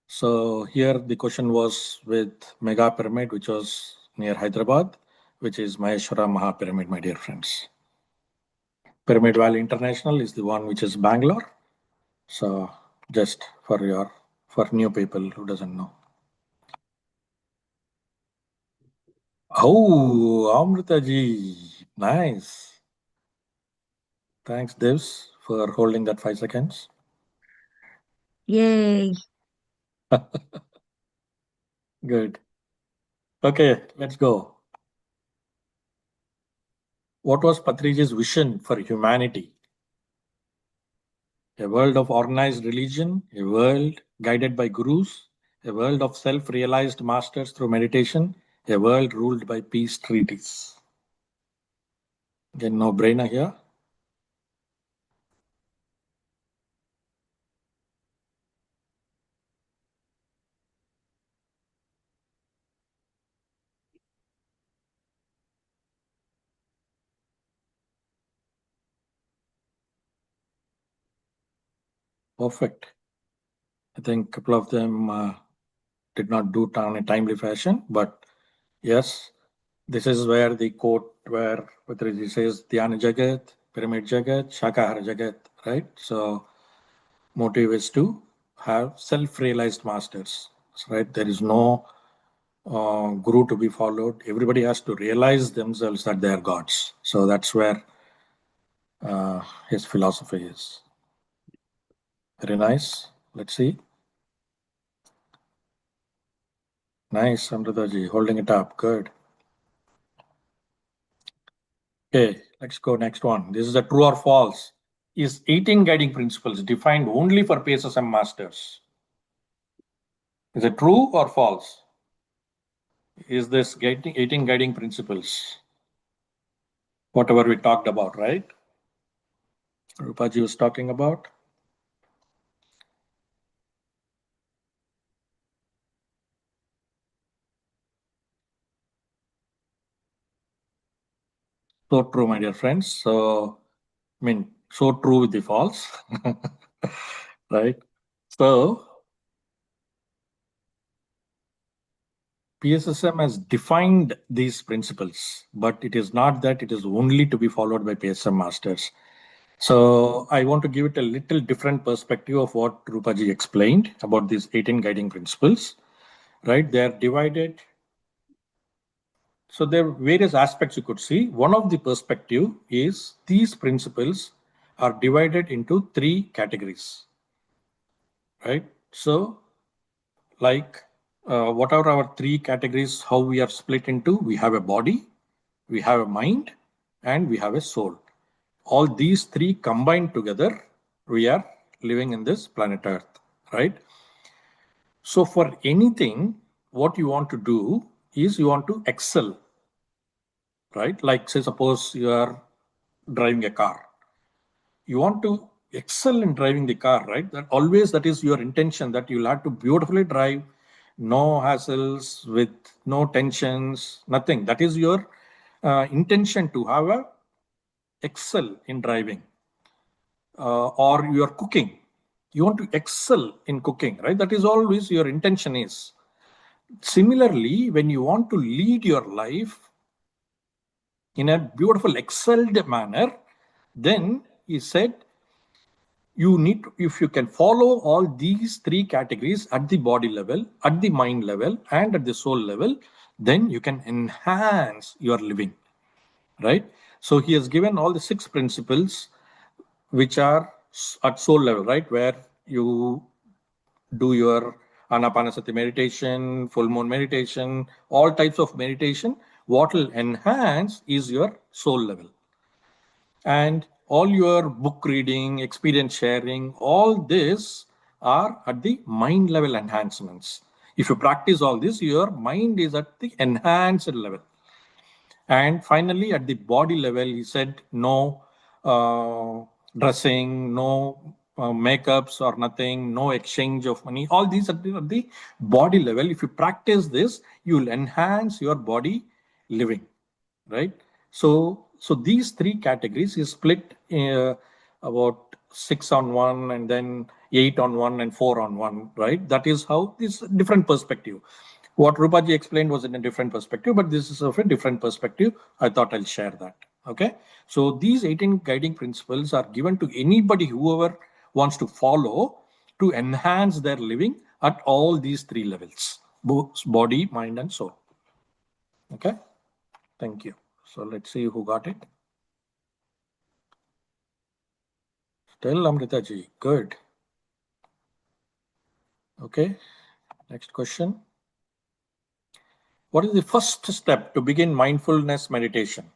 So here the question was with Mega Pyramid, which was near Hyderabad, which is Maheshwara Mahapyramid, my dear friends. Pyramid Valley International is the one which is Bangalore. So just for new people who doesn't know. Oh, Amritaji. Nice. Thanks, Devs, for holding that 5 seconds. Yay. Good. Okay, let's go. What was Patriji's vision for humanity? A world of organized religion, a world guided by gurus, a world of self-realized masters through meditation, a world ruled by peace treaties. Again, no brainer here. Perfect. I think a couple of them did not do it in a timely fashion, but yes, this is where the quote where Patriji says Dhyana Jagat, Pyramid Jagat, Shakahara Jagat, right? So motive is to have self-realized masters, right? There is no guru to be followed. Everybody has to realize themselves that they are gods. So that's where his philosophy is. Very nice. Let's see. Nice, Amritaji, holding it up. Good. Okay, let's go next one. This is a true or false. Is 18 guiding principles defined only for PSSM masters? Is it true or false? Is this 18 guiding principles? Whatever we talked about, right? Rupaji was talking about. So true, my dear friends. So, so true with the false, right? So, PSSM has defined these principles, but it is not that it is only to be followed by PSSM masters. So I want to give it a little different perspective of what Rupaji explained about these 18 guiding principles, right? They are divided. So there are various aspects you could see. One of the perspective is these principles are divided into 3 categories, right? So like what are our 3 categories, how we are split into? We have a body, we have a mind, and we have a soul. All these 3 combined together, we are living in this planet Earth, right? So for anything, what you want to do is you want to excel, right? Like say, suppose you are driving a car. You want to excel in driving the car, right? That is your intention, that you'll have to beautifully drive, no hassles, with no tensions, nothing. That is your intention, to have a excel in driving. Or you are cooking. You want to excel in cooking, right? That is always your intention is. Similarly, when you want to lead your life in a beautiful, excelled manner, then he said, you need to, if you can follow all these 3 categories at the body level, at the mind level, and at the soul level, then you can enhance your living, right? So he has given all the 6 principles which are at soul level, right? Where you do your Anapanasati meditation, full moon meditation, all types of meditation. What will enhance is your soul level. And all your book reading, experience sharing, all this are at the mind level enhancements. If you practice all this, your mind is at the enhanced level. And finally, at the body level, he said no dressing, no makeups or nothing, no exchange of money. All these at the body level. If you practice this, you will enhance your body living, right? So these 3 categories is split about 6 on one, and then 8 on one, and 4 on one, right? That is how this different perspective. What Rupaji explained was in a different perspective, but this is of a different perspective. I thought I'll share that. Okay. So these 18 guiding principles are given to anybody, whoever wants to follow, to enhance their living at all these 3 levels, both body, mind, and soul. Okay. Thank you. So let's see who got it. Still Amritaji. Good. Okay. Next question. What is the first step to begin mindfulness meditation?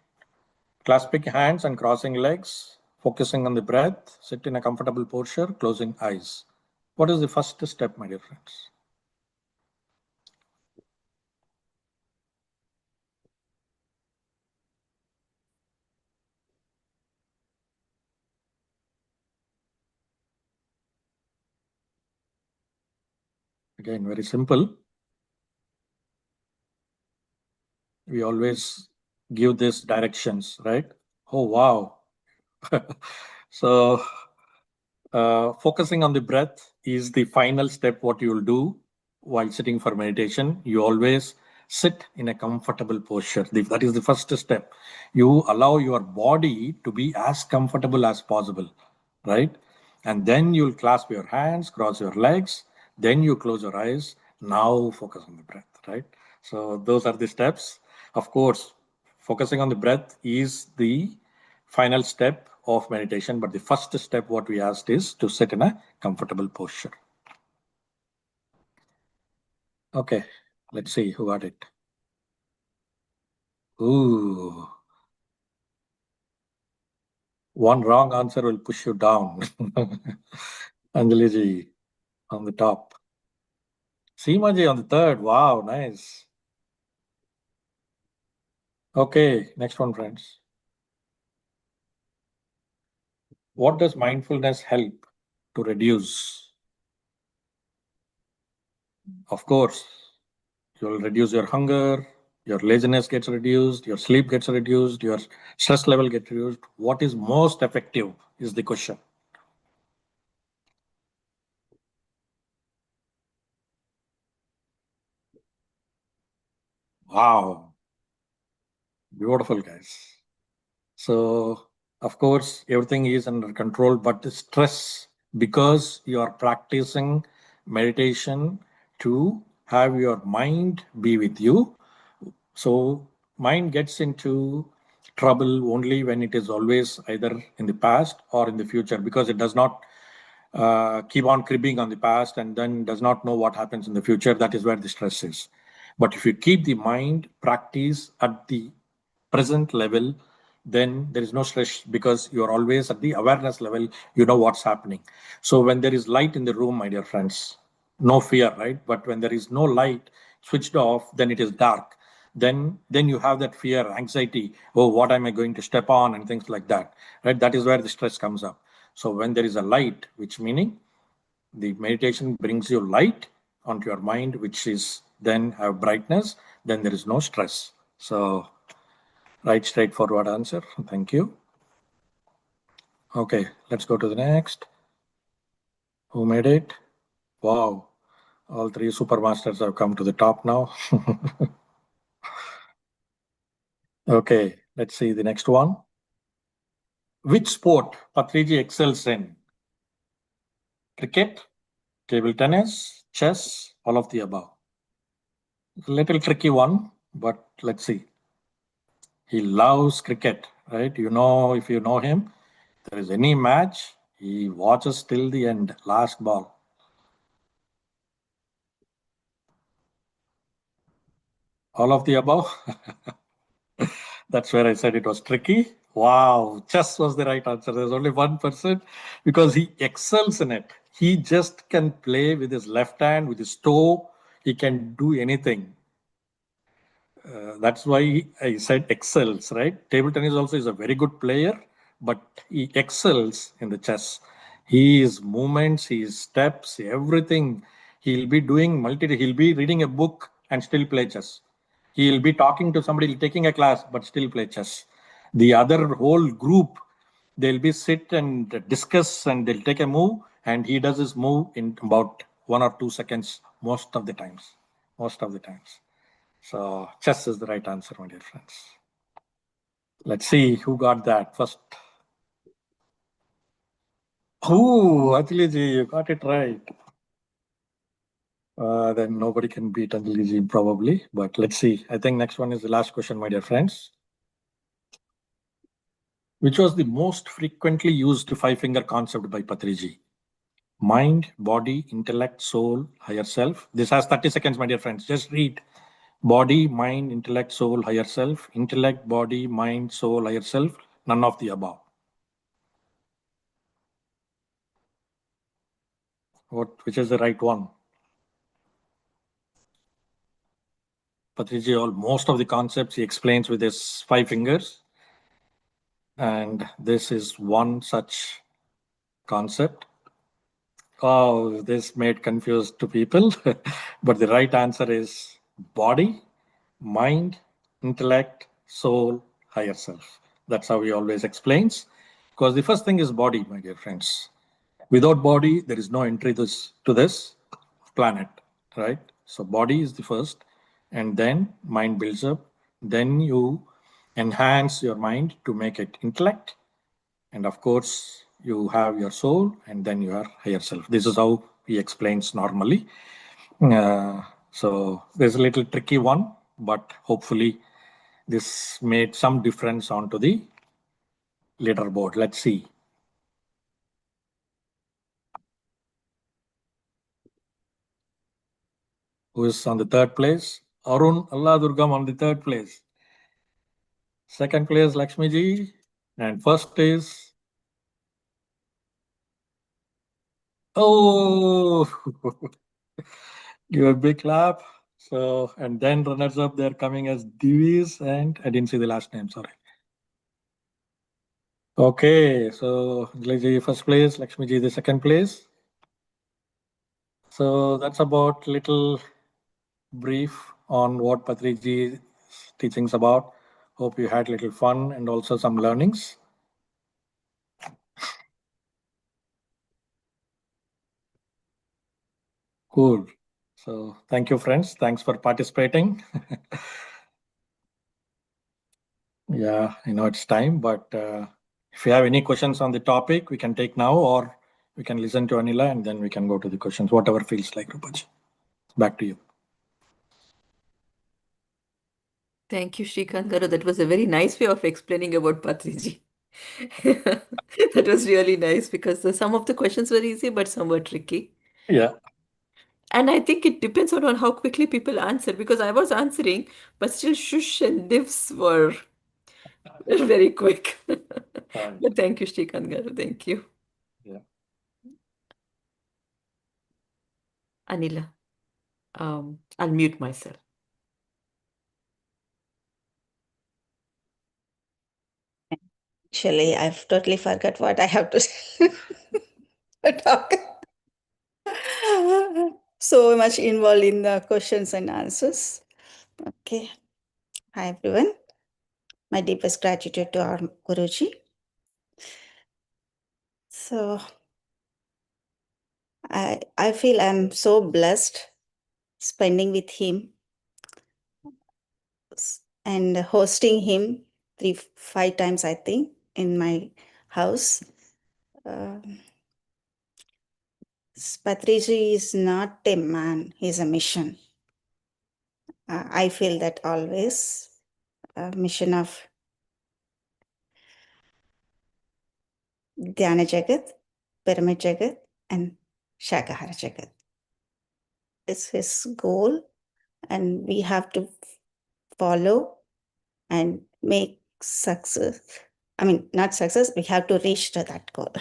Clasping hands and crossing legs, focusing on the breath, sit in a comfortable posture, closing eyes. What is the first step, my dear friends? Again, very simple. We always give these directions, right? Oh, wow. So, focusing on the breath is the final step, what you will do while sitting for meditation. You always sit in a comfortable posture. That is the first step. You allow your body to be as comfortable as possible, right? And then you'll clasp your hands, cross your legs, then you close your eyes. Now focus on the breath, right? So those are the steps. Of course, focusing on the breath is the final step of meditation, but the first step, what we asked, is to sit in a comfortable posture. Okay, let's see who got it. Ooh, one wrong answer will push you down. Anjali ji on the top. Seema ji on the third. Wow, nice. Okay, next one, friends. What does mindfulness help to reduce? Of course, you'll reduce your hunger, your laziness gets reduced, your sleep gets reduced, your stress level gets reduced. What is most effective is the question. Wow, beautiful, guys. So, of course, everything is under control, but the stress, because you are practicing meditation to have your mind be with you. So, mind gets into trouble only when it is always either in the past or in the future, because it does not keep on cribbing on the past and then does not know what happens in the future. That is where the stress is. But if you keep the mind practice at the present level, then there is no stress, because you are always at the awareness level. You know what's happening. So when there is light in the room, my dear friends, no fear, right? But when there is no light switched off, then it is dark. Then you have that fear, anxiety. Oh, what am I going to step on, and things like that, right? That is where the stress comes up. So when there is a light, which meaning the meditation brings you light onto your mind, which is then have brightness, then there is no stress. So right, straightforward answer. Thank you. Okay, let's go to the next. Who made it? Wow, all three supermasters have come to the top now. Okay, let's see the next one. Which sport Patriji excels in? Cricket, table tennis, chess, all of the above. A little tricky one, but let's see. He loves cricket, right? You know, if you know him, there is any match, he watches till the end, last ball. All of the above. That's where I said it was tricky. Wow, chess was the right answer. There's only 1% because he excels in it. He just can play with his left hand, with his toe. He can do anything. That's why I said excels, right? Table tennis also is a very good player, but he excels in the chess. His movements, his steps, everything. He'll be doing he'll be reading a book and still play chess. He'll be talking to somebody, taking a class, but still play chess. The other whole group, they'll be sit and discuss and they'll take a move, and he does his move in about 1 or 2 seconds most of the times. Most of the times. So chess is the right answer, my dear friends. Let's see who got that first. Oh, Anjali ji, you got it right. Then nobody can beat Anjali ji probably, but let's see. I think next one is the last question, my dear friends. Which was the most frequently used five-finger concept by Patriji? Mind, body, intellect, soul, higher self. This has 30 seconds, my dear friends. Just read. Body, mind, intellect, soul, higher self. Intellect, body, mind, soul, higher self. None of the above. Which is the right one? Patriji, most of the concepts he explains with his five fingers. And this is one such concept. Oh, this made confused to people. But the right answer is body, mind, intellect, soul, higher self. That's how he always explains. Because the first thing is body, my dear friends. Without body, there is no entry to this planet, right? So body is the first, and then mind builds up. Then you enhance your mind to make it intellect, and of course you have your soul, and then your higher self. This is how he explains normally. So there's a little tricky one, but hopefully this made some difference onto the leaderboard. Let's see. Who is on the third place? Arun Allah Durgam on the third place. Second place, Lakshmi ji. And first is, oh, give a big clap. So, and then runners up, they're coming as Divis, and I didn't see the last name, sorry. Okay, so Ji first place, Lakshmi ji the second place. So that's about little brief on what Patriji's teachings about. Hope you had little fun and also some learnings. Cool. So thank you, friends. Thanks for participating. Yeah, I know it's time, but if you have any questions on the topic, we can take now, or we can listen to Anila and then we can go to the questions, whatever feels like, Rupaji. Back to you. Thank you, Sreekanth Garu. That was a very nice way of explaining about Patriji. That was really nice because some of the questions were easy, but some were tricky. Yeah. And I think it depends on how quickly people answer because I was answering, but still shush and divs were very quick. But thank you, Sreekanth Garu. Thank you. Yeah. Anila, I'll mute myself. Actually, I've totally forgot what I have to talk. So much involved in the questions and answers. Okay. Hi, everyone. My deepest gratitude to our Guruji. So I feel I'm so blessed spending with him and hosting him 5 times, I think, in my house. Patriji is not a man, he's a mission. I feel that always. A mission of Dhyana Jagat, Pyramid Jagat, and Shakahara Jagat. It's his goal, and we have to follow and make success. I mean, not success, we have to reach to that goal.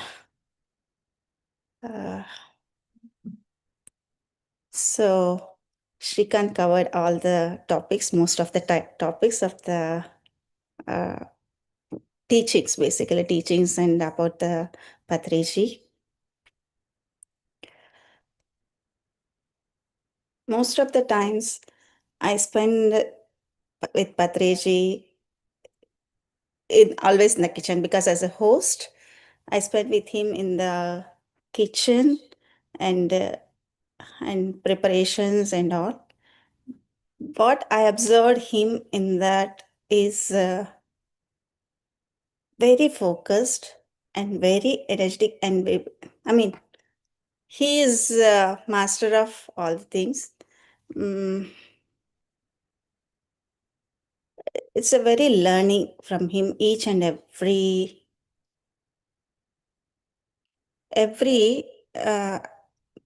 So, Sreekanth covered all the topics, most of the topics of the teachings, basically teachings and about the Patriji. Most of the times I spend with Patriji always in the kitchen because as a host, I spend with him in the kitchen and preparations and all. What I observed him in that is very focused and very energetic, and I mean, he is master of all the things. It's a very learning from him each and every every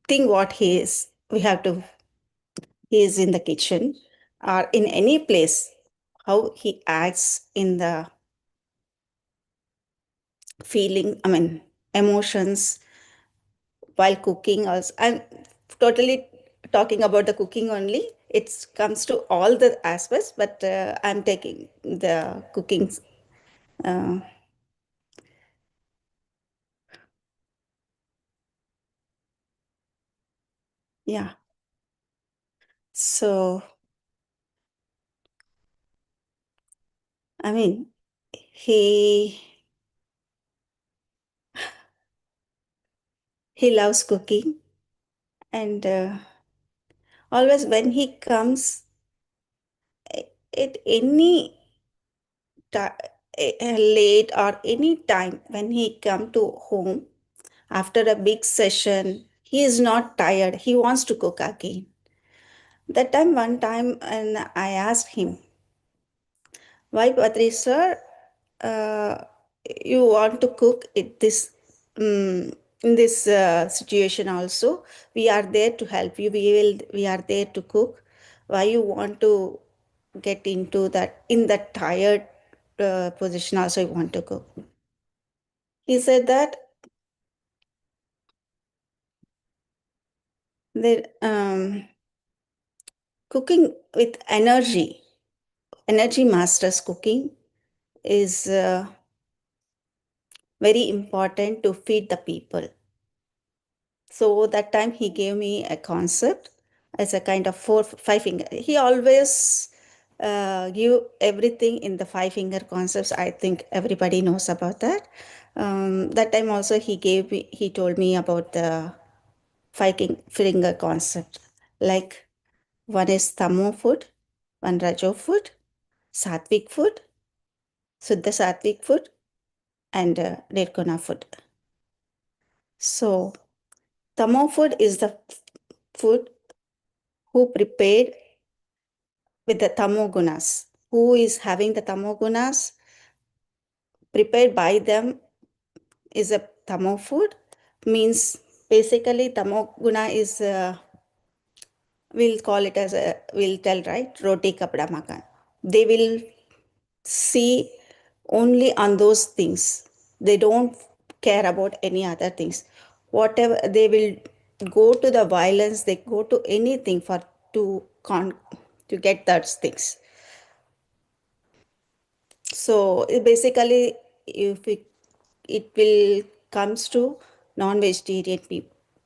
thing what he is, he is in the kitchen or in any place, how he acts in the feeling, emotions while cooking also. I'm totally talking about the cooking only. It comes to all the aspects, but I'm taking the cooking. Uh, yeah. So, I mean, he he loves cooking, and always when he comes at any late or any time when he come to home after a big session, he is not tired, he wants to cook again. That time, one time, and I asked him, why, Patri sir, uh, you want to cook it this in this situation also? We are there to help you. We are there to cook. Why you want to get into that in that tired position? Also, you want to cook. He said that the cooking with energy masters cooking is very important to feed the people. So that time he gave me a concept as a kind of 5 finger. He always give everything in the 5 finger concepts. I think everybody knows about that. That time also he told me about the 5 finger concept. Like one is tamo food, one rajo food, sattvic food, Suddha Sattvic food, and Nirguna food. So, Tamo food is the food who prepared with the Tamo gunas. Who is having the Tamo gunas prepared by them is a Tamo food. Means basically Tamo guna is, we'll call it as we'll tell, right? Roti kapda makan. They will see only on those things. They don't care about any other things. Whatever they will go to the violence, they go to anything for to get those things. So basically, if it will comes to non-vegetarian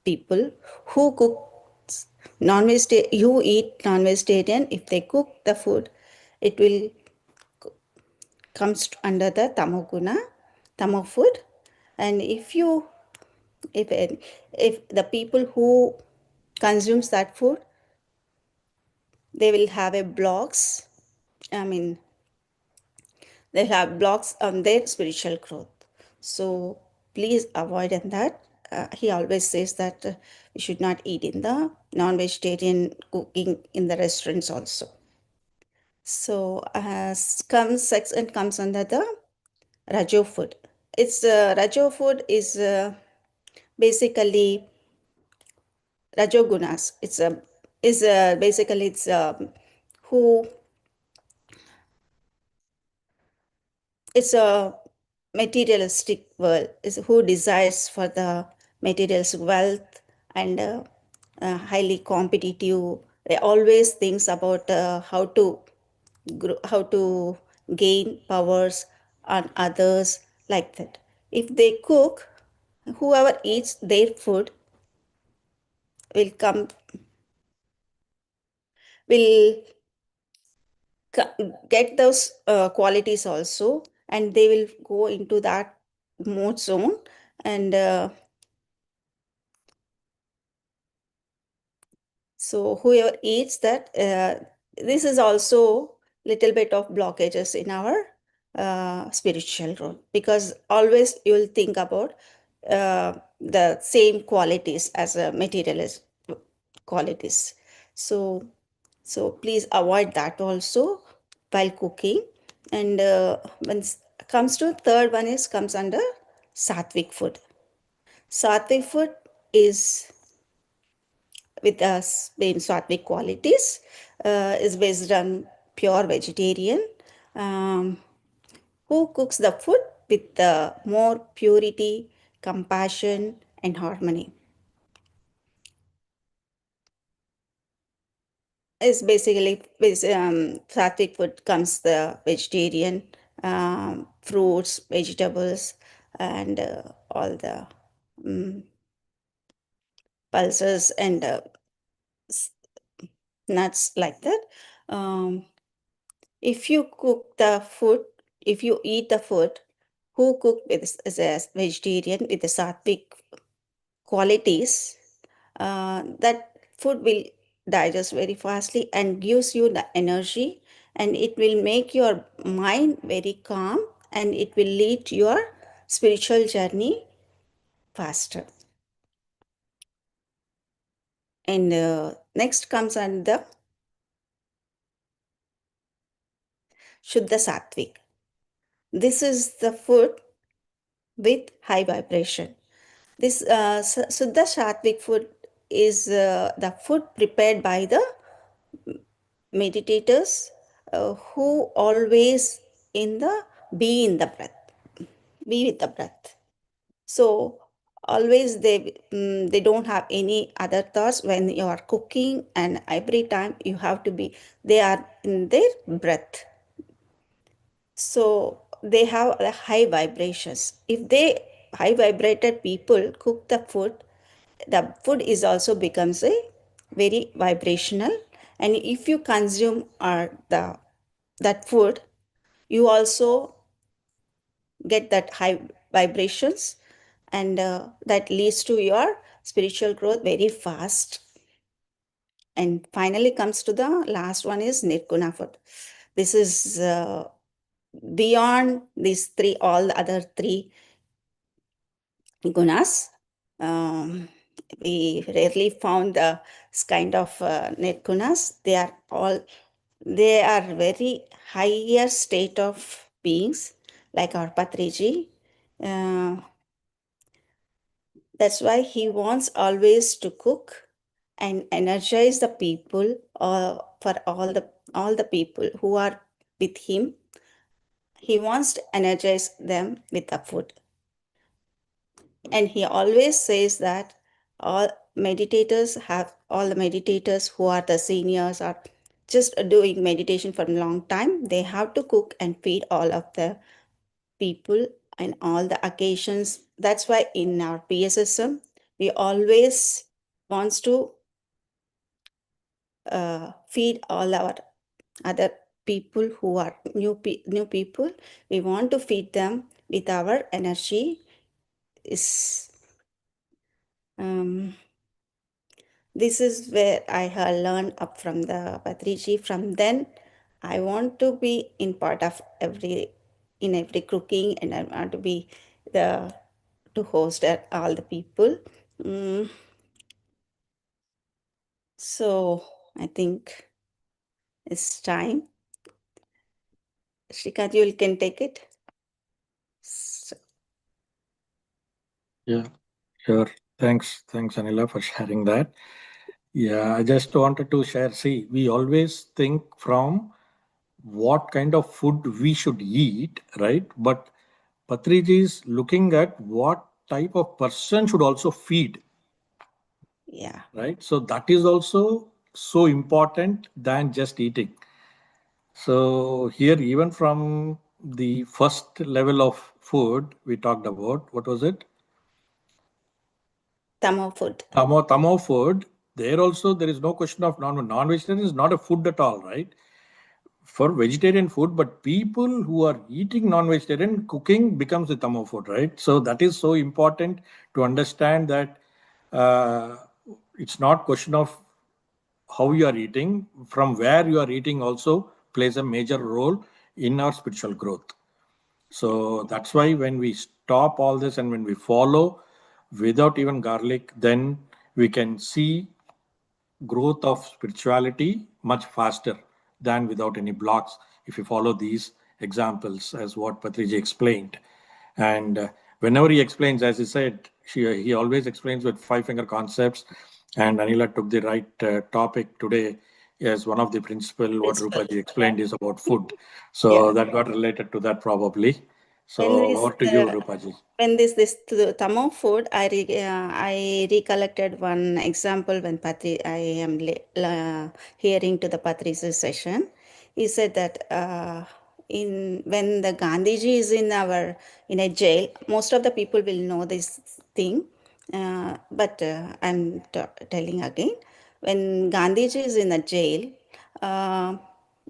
people who cook non-vegetarian, who eat non-vegetarian, if they cook the food, it will comes under the tamoguna, tamo food. And if if the people who consumes that food, they will have a blocks. I mean, they have blocks on their spiritual growth. So please avoid that. He always says that we should not eat in the non-vegetarian cooking in the restaurants also. So sex and comes under the Rajo food. It's Rajo food is basically Rajogunas. It's basically it's who it's a materialistic world. Is who desires for the materialistic wealth and highly competitive. They always thinks about how to gain powers on others, like that. If they cook, whoever eats their food will will get those qualities also, and they will go into that mode zone. And so whoever eats that, this is also little bit of blockages in our spiritual growth, because always you will think about the same qualities as a materialist qualities. So please avoid that also while cooking. And when it comes to third one is comes under sattvic food. Sattvic food is with being Sattvic qualities is based on pure vegetarian. Who cooks the food with more purity, compassion, and harmony. It's basically Sattvic food comes the vegetarian fruits, vegetables, and all the pulses and nuts like that. If you cook the food, if you eat the food, who cook with as a vegetarian with the Sattvic qualities, that food will digest very fastly and gives you the energy, and it will make your mind very calm, and it will lead your spiritual journey faster. And next comes on the Shuddha Sattvic. This is the food with high vibration. This Shuddha Sattvic food is the food prepared by the meditators who always in the breath, be with the breath. So always they don't have any other thoughts when you are cooking, and every time you have to be, they are in their breath. So they have the high vibrations. If they high vibrated people cook the food is also becomes a very vibrational, and if you consume that food, you also get that high vibrations, and that leads to your spiritual growth very fast. And finally comes to the last one is nirguna food. This is beyond these three, all the other three gunas. We rarely found this kind of nirgunas. They are very higher state of beings, like our Patriji. That's why he wants always to cook and energize the people, for all the people who are with him. He wants to energize them with the food. And he always says that all the meditators who are the seniors are just doing meditation for a long time, they have to cook and feed all of the people and all the occasions. That's why in our PSSM, we always wants to feed all our other people who are new people. We want to feed them with our energy. Is This is where I have learned up from the Patriji. From then, I want to be in part of in every cooking, and I want to be to host all the people. So I think it's time. Sreekanth, you can take it. So, Yeah, sure. Thanks, Anila, for sharing that. Yeah, I just wanted to share. See, we always think from what kind of food we should eat, right? But Patriji is looking at what type of person should also feed, yeah. right? So that is also so important than just eating. So here, even from the first level of food we talked about, what was it? Tamo food. Tamo food. There also there is no question of non-vegetarian is not a food at all, right? For vegetarian food, but people who are eating non-vegetarian, cooking becomes a tamo food, right? So that is so important to understand that uh, it's not question of how you are eating, from where you are eating also plays a major role in our spiritual growth. So that's why when we stop all this and when we follow without even garlic, then we can see growth of spirituality much faster than without any blocks if you follow these examples as what Patriji explained. And whenever he explains, as he said, he always explains with five-finger concepts, and Anila took the right topic today. Yes, one of the principle what Rupaji explained is about food. So that got related to that probably. So over to you, Rupaji. When this Tamil food, I recollected one example when I am hearing to the Patri's session. He said that when the Gandhiji is in a jail, most of the people will know this thing, but I'm telling again. When Gandhiji is in a jail, uh,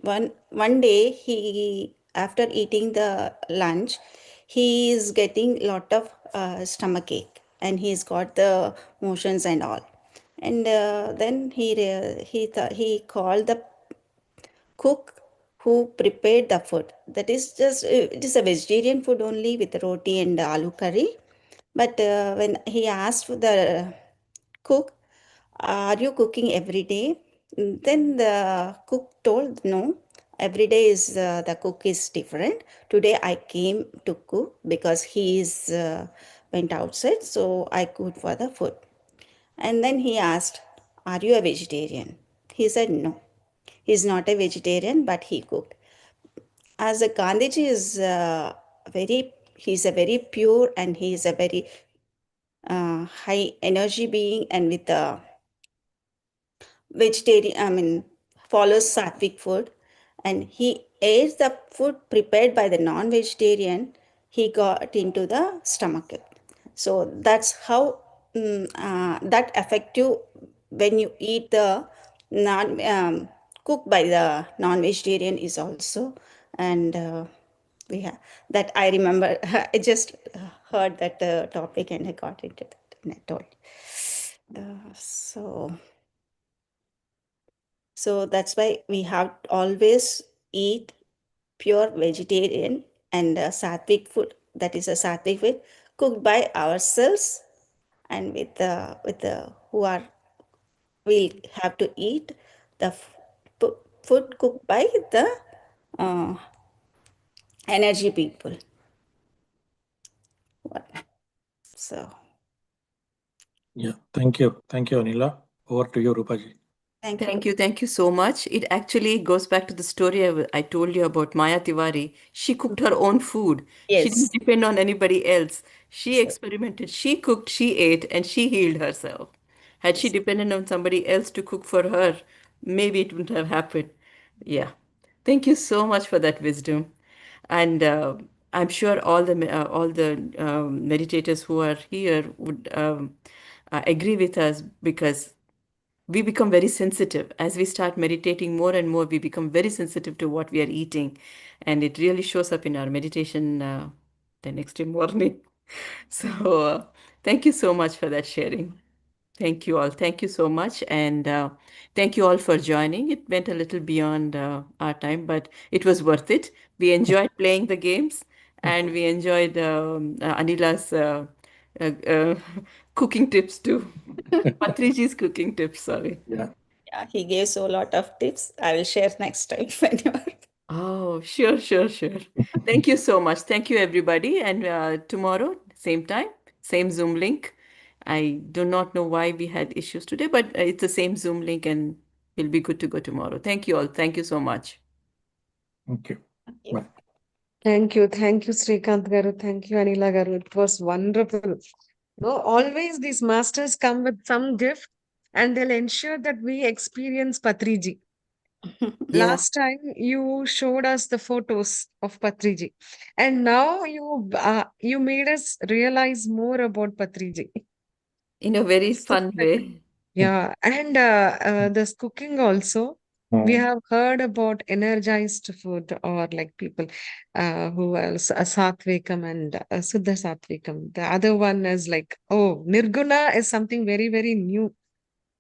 one day he, after eating the lunch, he is getting lot of stomach ache, and he's got the motions and all. And then he called the cook who prepared the food. That is just it is a vegetarian food only with roti and aloo curry. But when he asked the cook, "Are you cooking every day?" Then the cook told, "No, every day is the cook is different. Today I came to cook because he is went outside, so I cooked for the food." And then he asked, "Are you a vegetarian?" He said, "No, he's not a vegetarian, but he cooked." As a Gandhiji is he's a very pure, and he is a very high energy being, and with a vegetarian, follows sattvic food, and he ate the food prepared by the non-vegetarian. He got into the stomach. So that's how that affect you when you eat the non cooked by the non-vegetarian is also. And we have that, I remember. I just heard that topic, and I got into that, and I told. So that's why we have to always eat pure vegetarian and sattvic food. That is a sattvic food cooked by ourselves, and with the who are we have to eat the food cooked by the uh, energy people. So Yeah, thank you, Anila. Over to you, Rupaji. thank you. Thank you so much. It actually goes back to the story I told you about Maya Tiwari. She cooked her own food. She didn't Yes. depend on anybody else. She So, experimented, she cooked, she ate, and she healed herself. Had she yes. depended on somebody else to cook for her, maybe it wouldn't have happened. Yeah. Thank you so much for that wisdom. And I'm sure all the meditators who are here would agree with us, because we become very sensitive as we start meditating more and more. We become very sensitive to what we are eating, and it really shows up in our meditation the next day morning. So thank you so much for that sharing. Thank you all. Thank you so much. And thank you all for joining. It went a little beyond our time, but it was worth it. We enjoyed playing the games, and we enjoyed Anila's uh, cooking tips too. Patriji's cooking tips, sorry. Yeah. Yeah, he gave so a lot of tips. I will share next time whenever. Oh, sure, sure, sure. Thank you so much. Thank you, everybody. And tomorrow, same time, same Zoom link. I do not know why we had issues today, but it's the same Zoom link, and we'll be good to go tomorrow. Thank you all. Thank you so much. Thank you. Bye. Thank you, Sreekanth Garu. Thank you, Anila Garu. It was wonderful. No, always these masters come with some gift, and they'll ensure that we experience Patriji. Yeah. Last time you showed us the photos of Patriji, and now you made us realize more about Patriji. In a very So fun way. yeah, and this cooking also. We Mm. have heard about energized food, or like people who else, Satvikam and Suddha Satvikam. The other one is like, oh, Nirguna is something very, very new.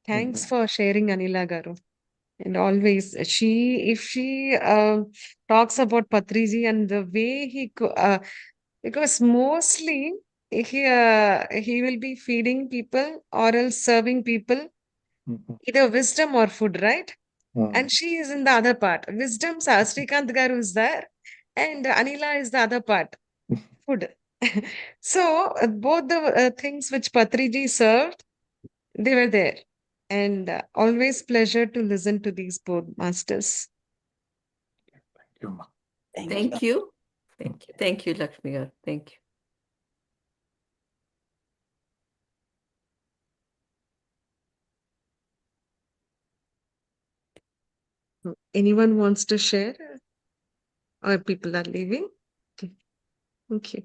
Thanks for sharing, Anila Garu. And always, if she talks about Patriji and the way because mostly he will be feeding people or else serving people Mhm. either wisdom or food, right? Mm. And she is in the other part. Wisdom, Sreekanth Garu is there, and Anila is the other part, food. So both the things which Patriji served, they were there. And always pleasure to listen to these both masters. Thank you, Ma. Thank you. Thank you. Thank you, Lakshmi. Thank you. Anyone wants to share? Or people are leaving? Okay. Thank you.